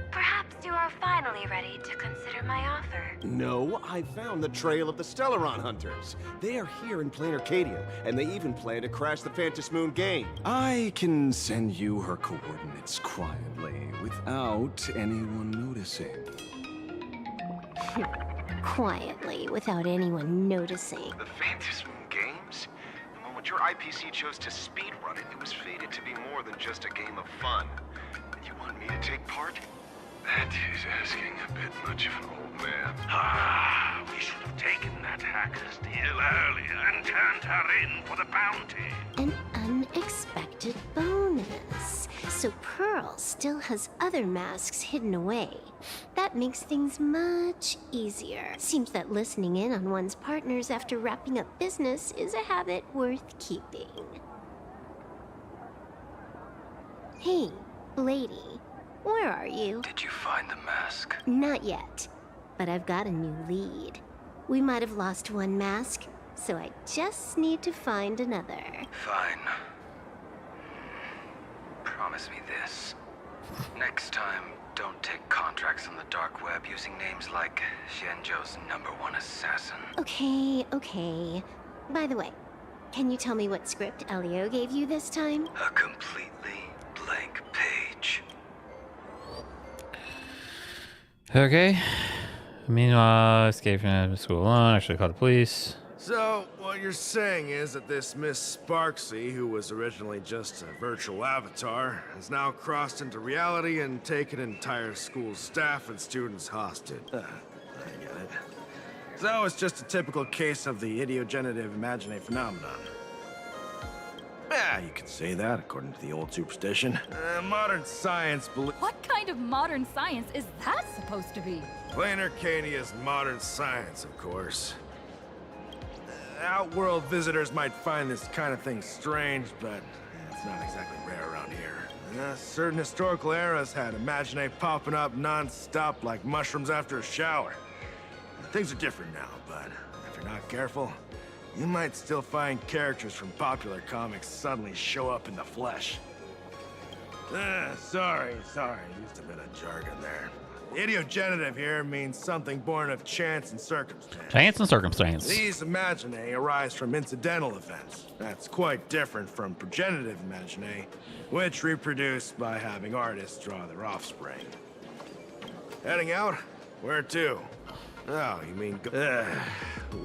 Perhaps you are finally ready to consider my offer. No, I found the trail of the Stellaron hunters. They are here in PLANARCADIA, and they even plan to crash the Fantasy Moon game. I can send you her coordinates quietly, without anyone noticing. Quietly, without anyone noticing. The Fantasy Moon Games? The moment your IPC chose to speedrun it, it was fated to be more than just a game of fun. And you want me to take part? That is asking a bit much of an old man. We should have taken that back still early and turned her in for the bounty. An unexpected bonus. So Pearl still has other masks hidden away. That makes things much easier. Seems that listening in on one's partners after wrapping up business is a habit worth keeping. Hey, Lady, where are you? Did you find the mask? Not yet, but I've got a new lead. We might have lost one mask, so I just need to find another. Fine. Promise me this. Next time, don't take contracts on the dark web using names like Xianzhou's #1 assassin. Okay. By the way, can you tell me what script Elio gave you this time? A completely blank page. Okay. Meanwhile, escape from school alone. Actually called the police. So, what you're saying is that this Miss Sparksy, who was originally just a virtual avatar, has now crossed into reality and taken entire school staff and students hostage. I get it. So it's just a typical case of the idiogenerative imagine phenomenon. Yeah, you could say that, according to the old superstition. Modern science What kind of modern science is that supposed to be? PLANARCADIA's modern science, of course. Outworld visitors might find this kind of thing strange, but it's not exactly rare around here. Certain historical eras had imagine popping up non-stop like mushrooms after a shower. Things are different now, but if you're not careful, you might still find characters from popular comics suddenly show up in the flesh. Sorry, used a bit of jargon there. Idiogenerative here means something born of chance and circumstance. Chance and circumstance. These imaginae arise from incidental events. That's quite different from progenitive imaginae, which reproduce by having artists draw their offspring. Heading out? Where to? Oh, you mean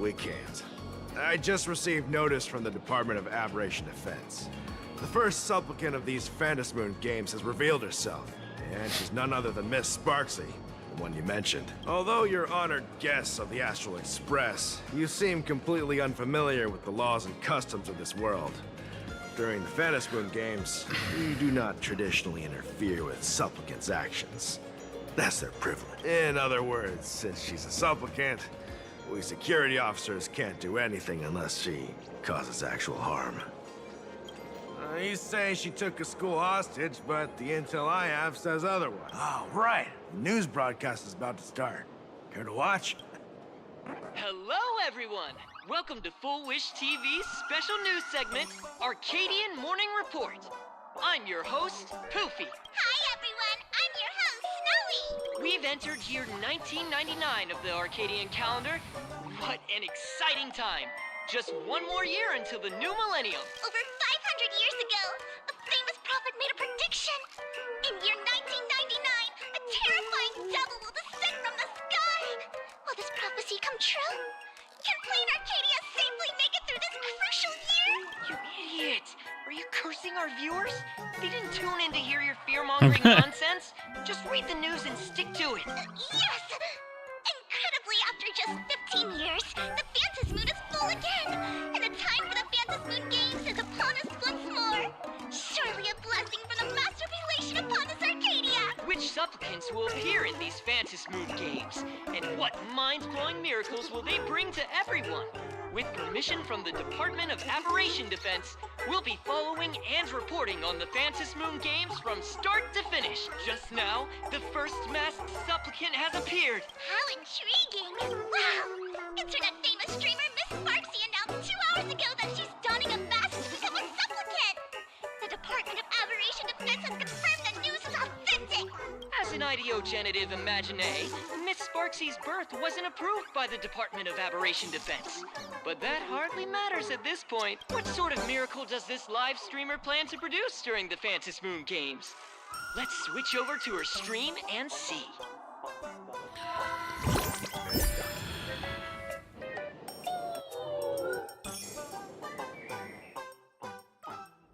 we can't. I just received notice from the Department of Aberration Defense. The first supplicant of these Phantasmoon games has revealed herself. And she's none other than Miss Sparksy, the one you mentioned. Although you're honored guests of the Astral Express, you seem completely unfamiliar with the laws and customs of this world. During the Phantasmoon games, we do not traditionally interfere with supplicants' actions. That's their privilege. In other words, since she's a supplicant, we security officers can't do anything unless she causes actual harm. You say she took a school hostage, but the intel I have says otherwise. Oh, right. The news broadcast is about to start. Care to watch? Hello, everyone. Welcome to Full Wish TV's special news segment, Arcadian Morning Report. I'm your host, Poofy. Hi, everyone. I'm your host, Snowy. We've entered year 1999 of the Arcadian calendar. What an exciting time. Just one more year until the new millennium. Over 500 years ago, a famous prophet made a prediction. In year 1999, a terrifying devil will descend from the sky. Will this prophecy come true? Can PLANARCADIA safely make it through this crucial year? You idiot! Are you cursing our viewers? They didn't tune in to hear your fear-mongering nonsense. Just read the news and stick to it. Yes! Incredibly, after just 15 years, the Phantasmoon is full again, and the time for the Phantasmoon Games is upon us once more. Surely a blessing from the master relation upon us, Arcadia! Which supplicants will appear in these Phantasmoon games? And what mind-blowing miracles will they bring to everyone? With permission from the Department of Aberration Defense, we'll be following and reporting on the Phantasmoon games from start to finish. Just now, the first masked supplicant has appeared. How intriguing! Wow! Internet-famous streamer Miss Sparksy announced 2 hours ago that she's donning a mask to become a supplicant! The Department of Aberration Defense has confirmed the news is authentic! As an ideogenitive imaginae, Miss Sparksy's birth wasn't approved by the Department of Aberration Defense. But that hardly matters at this point. What sort of miracle does this live streamer plan to produce during the Phantasmoon games? Let's switch over to her stream and see.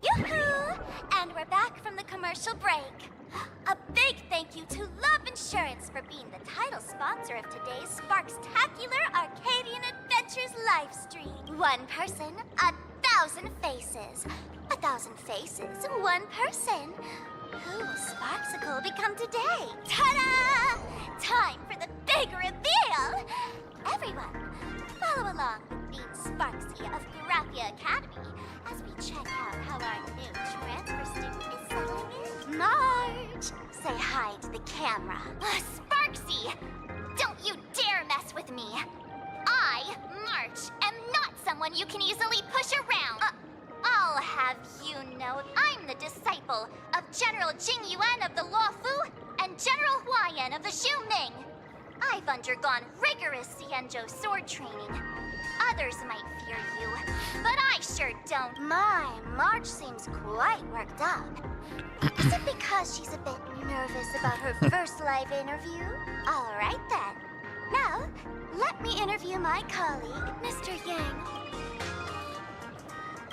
Yoo-hoo! And we're back from the commercial break. A big thank you to Love Insurance for being the title sponsor of today's Sparkstacular Arcadian Adventure Adventures live stream. One person, 1,000 faces. 1,000 faces, one person. Who will Sparksicle become today? Ta-da! Time for the big reveal! Everyone, follow along with Dean Sparksy of Graphia Academy as we check out how our new transfer student is settling in. March! Say hi to the camera. Sparksy! Don't you dare mess with me! I, March, am not someone you can easily push around. I'll have you know I'm the disciple of General Jing Yuan of the Luofu and General Huayan of the Xu Ming. I've undergone rigorous Xianzhou sword training. Others might fear you, but I sure don't. My, March seems quite worked up. Is it because she's a bit nervous about her first live interview? All right then. Now, let me interview my colleague, Mr. Yang.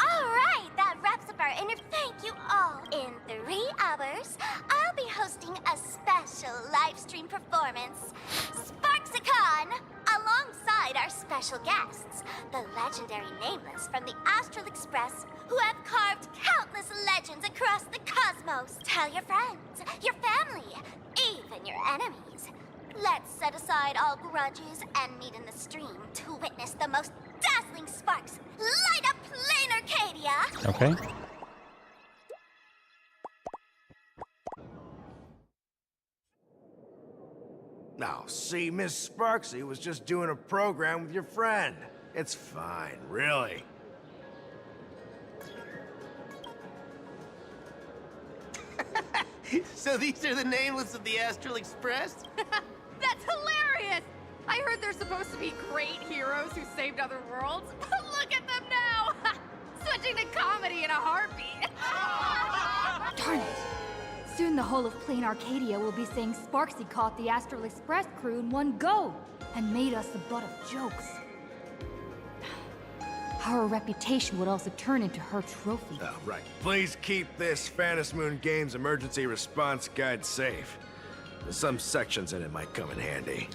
All right, that wraps up our interview. Thank you all. In 3 hours, I'll be hosting a special live stream performance, Sparksicon, alongside our special guests, the legendary Nameless from the Astral Express, who have carved countless legends across the cosmos. Tell your friends, your family, even your enemies. Let's set aside all grudges and meet in the stream to witness the most dazzling sparks light up PLANARCADIA! Okay. Now, see, Miss Sparksy was just doing a program with your friend. It's fine, really. So these are the Nameless of the Astral Express? That's hilarious! I heard they're supposed to be great heroes who saved other worlds, but look at them now! Switching to comedy in a heartbeat! Darn it! Soon the whole of PLANARCADIA will be saying Sparksy caught the Astral Express crew in one go and made us the butt of jokes. Our reputation would also turn into her trophy. Oh, right. Please keep this Phantom Moon Games emergency response guide safe. Some sections in it might come in handy.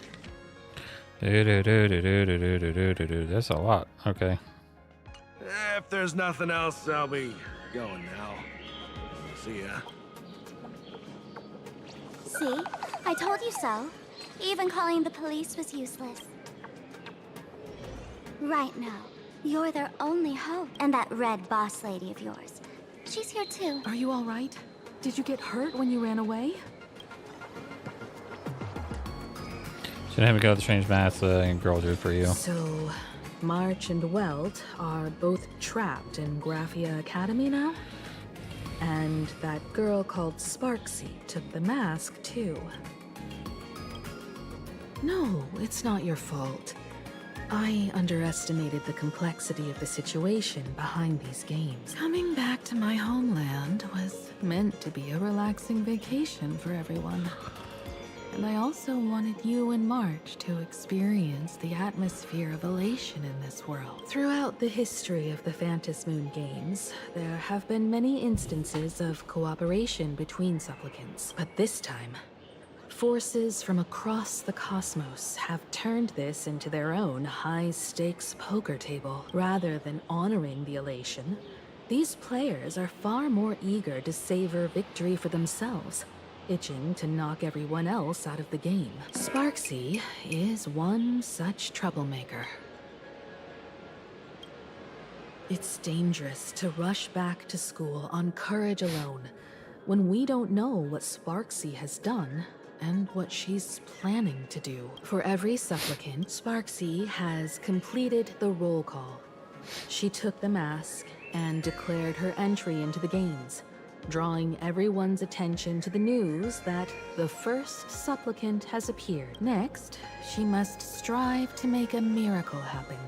That's a lot. Okay. If there's nothing else, I'll be going now. See ya. See? I told you so. Even calling the police was useless. Right now, you're their only hope. And that red boss lady of yours. She's here too. Are you all right? Did you get hurt when you ran away? Should have me go to the strange mask and girl do it for you. So, March and Welt are both trapped in Graphia Academy now? And that girl called Sparksy took the mask too. No, it's not your fault. I underestimated the complexity of the situation behind these games. Coming back to my homeland was meant to be a relaxing vacation for everyone. And I also wanted you and March to experience the atmosphere of elation in this world. Throughout the history of the Phantom Moon Games, there have been many instances of cooperation between supplicants. But this time, forces from across the cosmos have turned this into their own high-stakes poker table. Rather than honoring the elation, these players are far more eager to savor victory for themselves, itching to knock everyone else out of the game. Sparksy is one such troublemaker. It's dangerous to rush back to school on courage alone when we don't know what Sparksy has done and what she's planning to do. For every supplicant, Sparksy has completed the roll call. She took the mask and declared her entry into the games, drawing everyone's attention to the news that the first supplicant has appeared. Next, she must strive to make a miracle happen,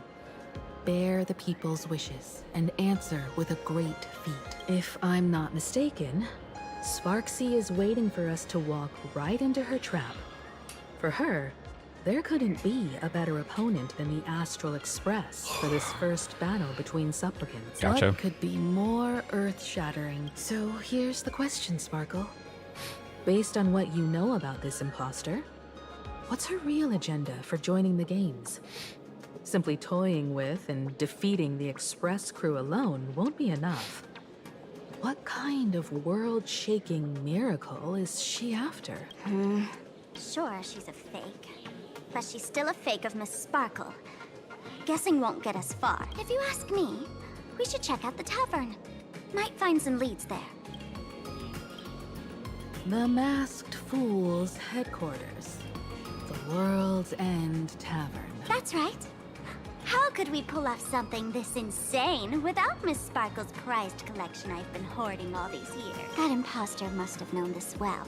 bear the people's wishes, and answer with a great feat. If I'm not mistaken, Sparksy is waiting for us to walk right into her trap. For her, there couldn't be a better opponent than the Astral Express for this first battle between supplicants. Gotcha. What could be more earth-shattering? So here's the question, Sparkle. Based on what you know about this imposter, what's her real agenda for joining the games? Simply toying with and defeating the express crew alone won't be enough. What kind of world-shaking miracle is she after? Sure, she's a fake. But she's still a fake of Miss Sparkle. Guessing won't get us far. If you ask me, we should check out the tavern. Might find some leads there. The Masked Fool's headquarters. The World's End Tavern. That's right. How could we pull off something this insane without Miss Sparkle's prized collection I've been hoarding all these years? That imposter must have known this well.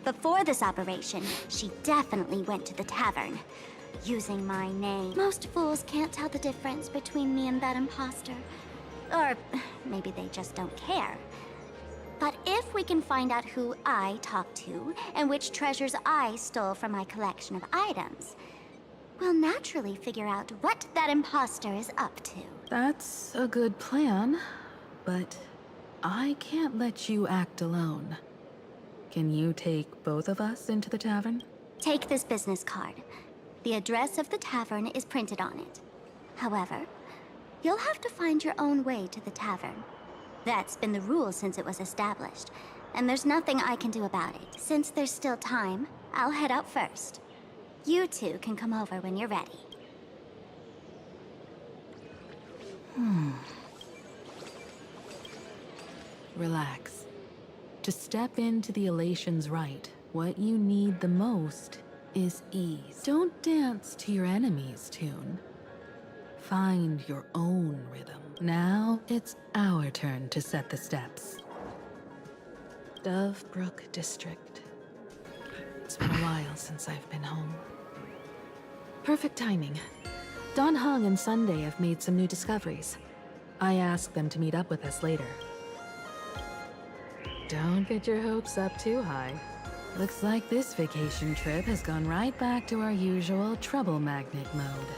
Before this operation, she definitely went to the tavern, using my name. Most fools can't tell the difference between me and that imposter. Or maybe they just don't care. But if we can find out who I talked to and which treasures I stole from my collection of items, we'll naturally figure out what that imposter is up to. That's a good plan, but I can't let you act alone. Can you take both of us into the tavern? Take this business card. The address of the tavern is printed on it. However, you'll have to find your own way to the tavern. That's been the rule since it was established, and there's nothing I can do about it. Since there's still time, I'll head out first. You two can come over when you're ready. Relax. To step into the Elation's right, what you need the most is ease. Don't dance to your enemy's tune. Find your own rhythm. Now it's our turn to set the steps. Dovebrook District. It's been a while since I've been home. Perfect timing. Don Hung and Sunday have made some new discoveries. I asked them to meet up with us later. Don't get your hopes up too high. Looks like this vacation trip has gone right back to our usual trouble magnet mode.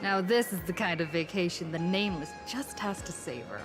Now this is the kind of vacation the Nameless just has to savor.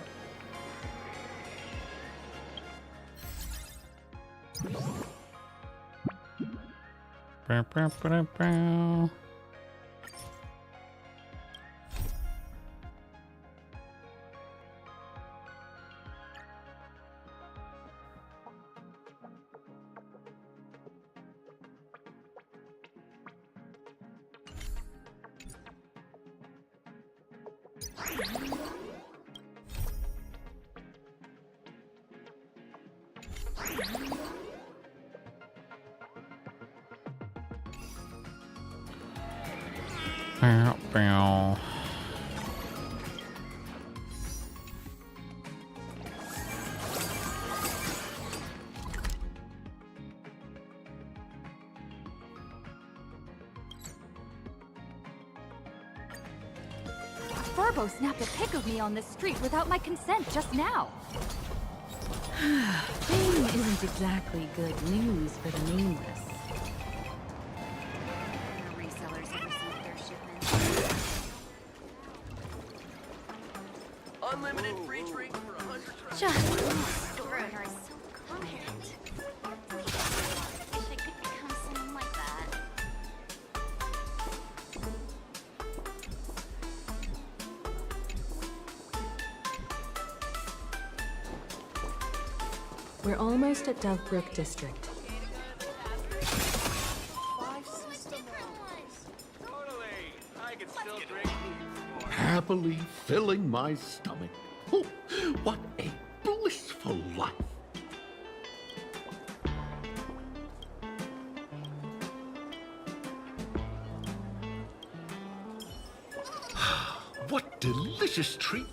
Furbo snapped a pic of me on the street without my consent just now. Fame isn't exactly good news for the Nameless. Resellers have received their shipments. Unlimited free drink for 100 rounds. Just store here is so quiet. I wish I could become someone like that. We're almost at Dovebrook District. Happily filling my stomach. Oh, what a blissful life. What delicious treat.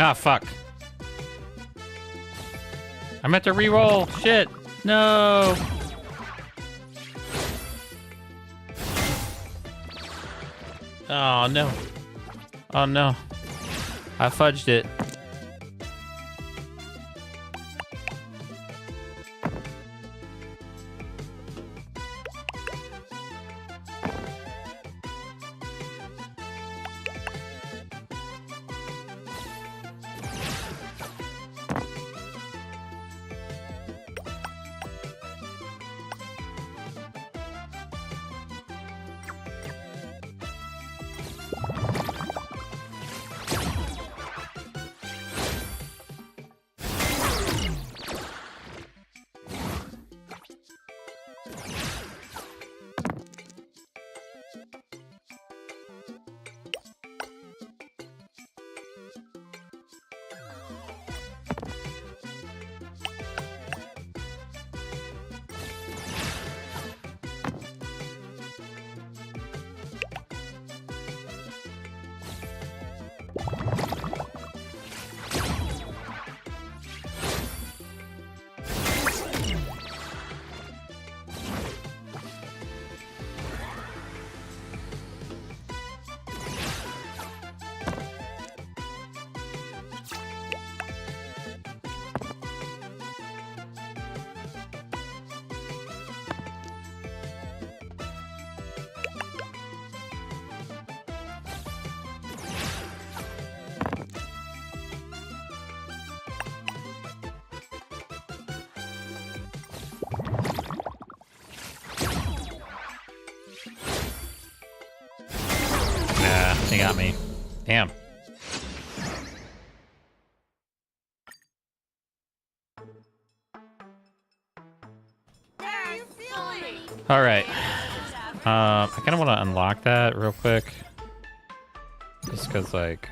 Ah, fuck. I meant to re-roll. Shit. No. Oh, no. Oh, no. I fudged it. They got me. Damn. All right. I kind of want to unlock that real quick. Just because, like...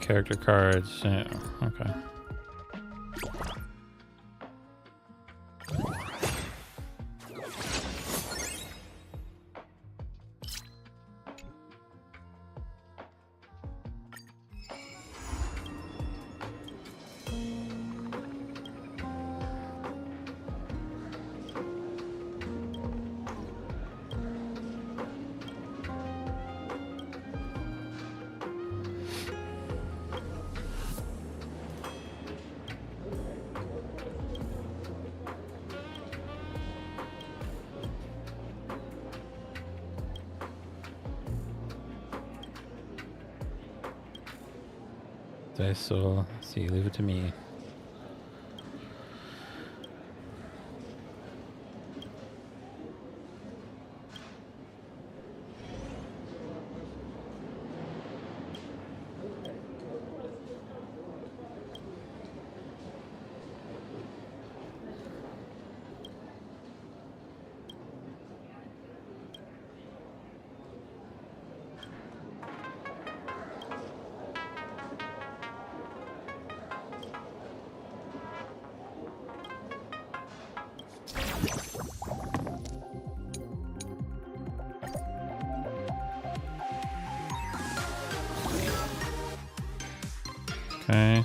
Character cards. Yeah, okay. So, see, leave it to me. Okay.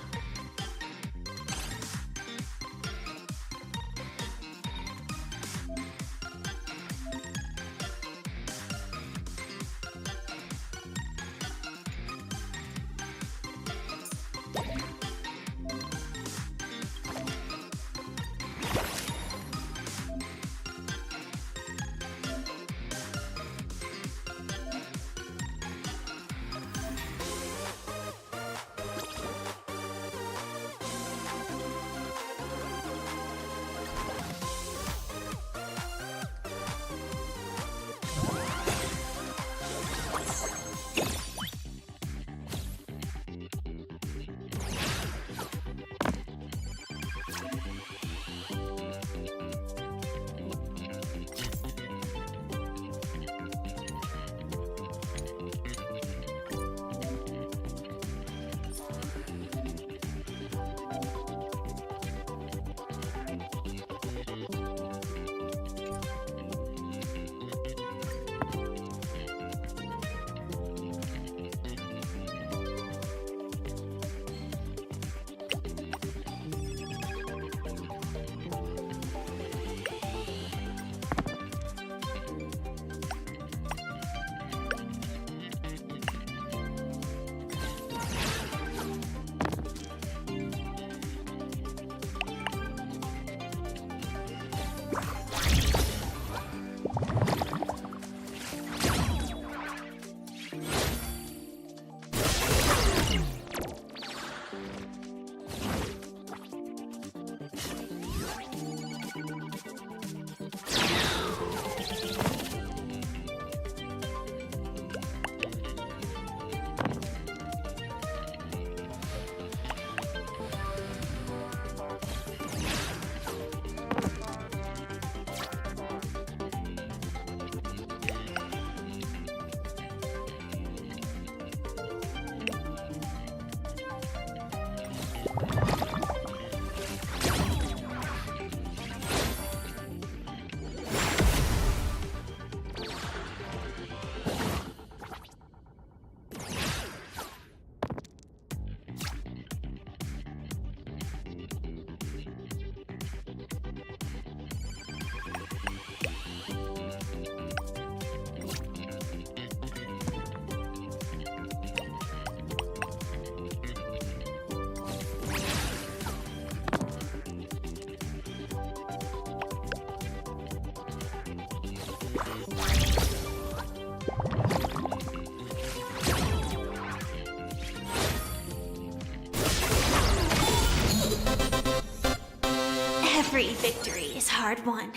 Every victory is hard won.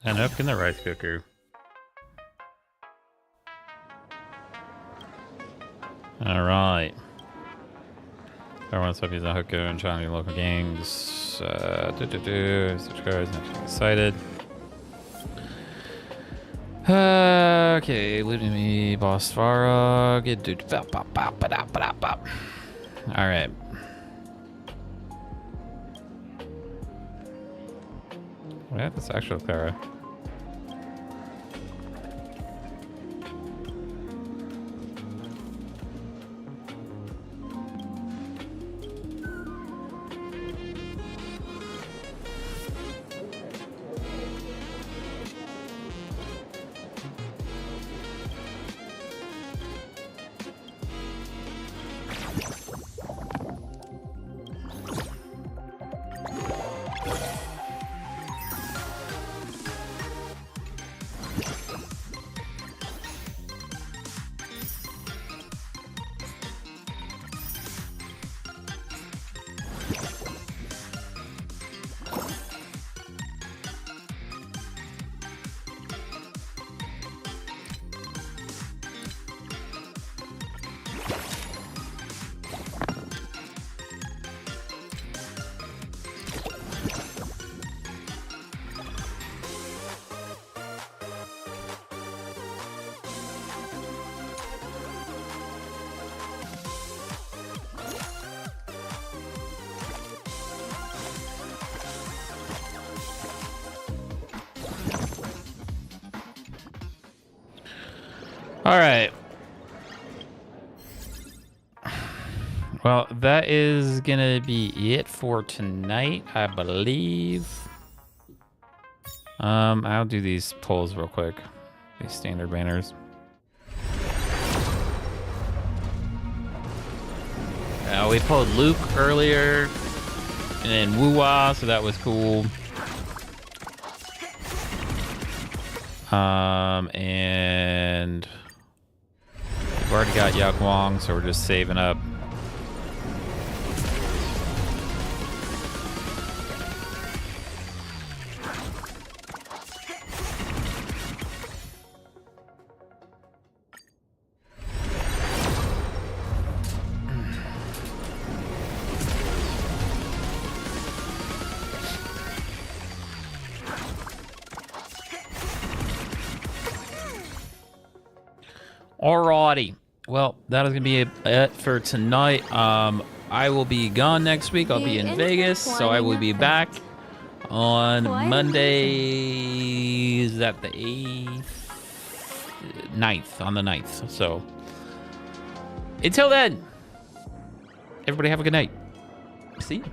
And up in the rice cooker. Alright. Everyone's hoping he's a hooker and trying to local gangs. Subscribe, not excited. Okay, leave me, Boss Farah. Get dude. Alright. Yeah, that's actual Clara. All right. Well, that is gonna be it for tonight, I believe. I'll do these polls real quick. These standard banners. We pulled LUUK earlier, and then Woo-Wah, so that was cool. And we've already got Yak Wong, so we're just saving up. Alrighty. Well, that is gonna be it for tonight. I will be gone next week. I'll be in Vegas, so I will be back on Monday. Is that the 8th? 9th, on the 9th. So until then, everybody have a good night. See you.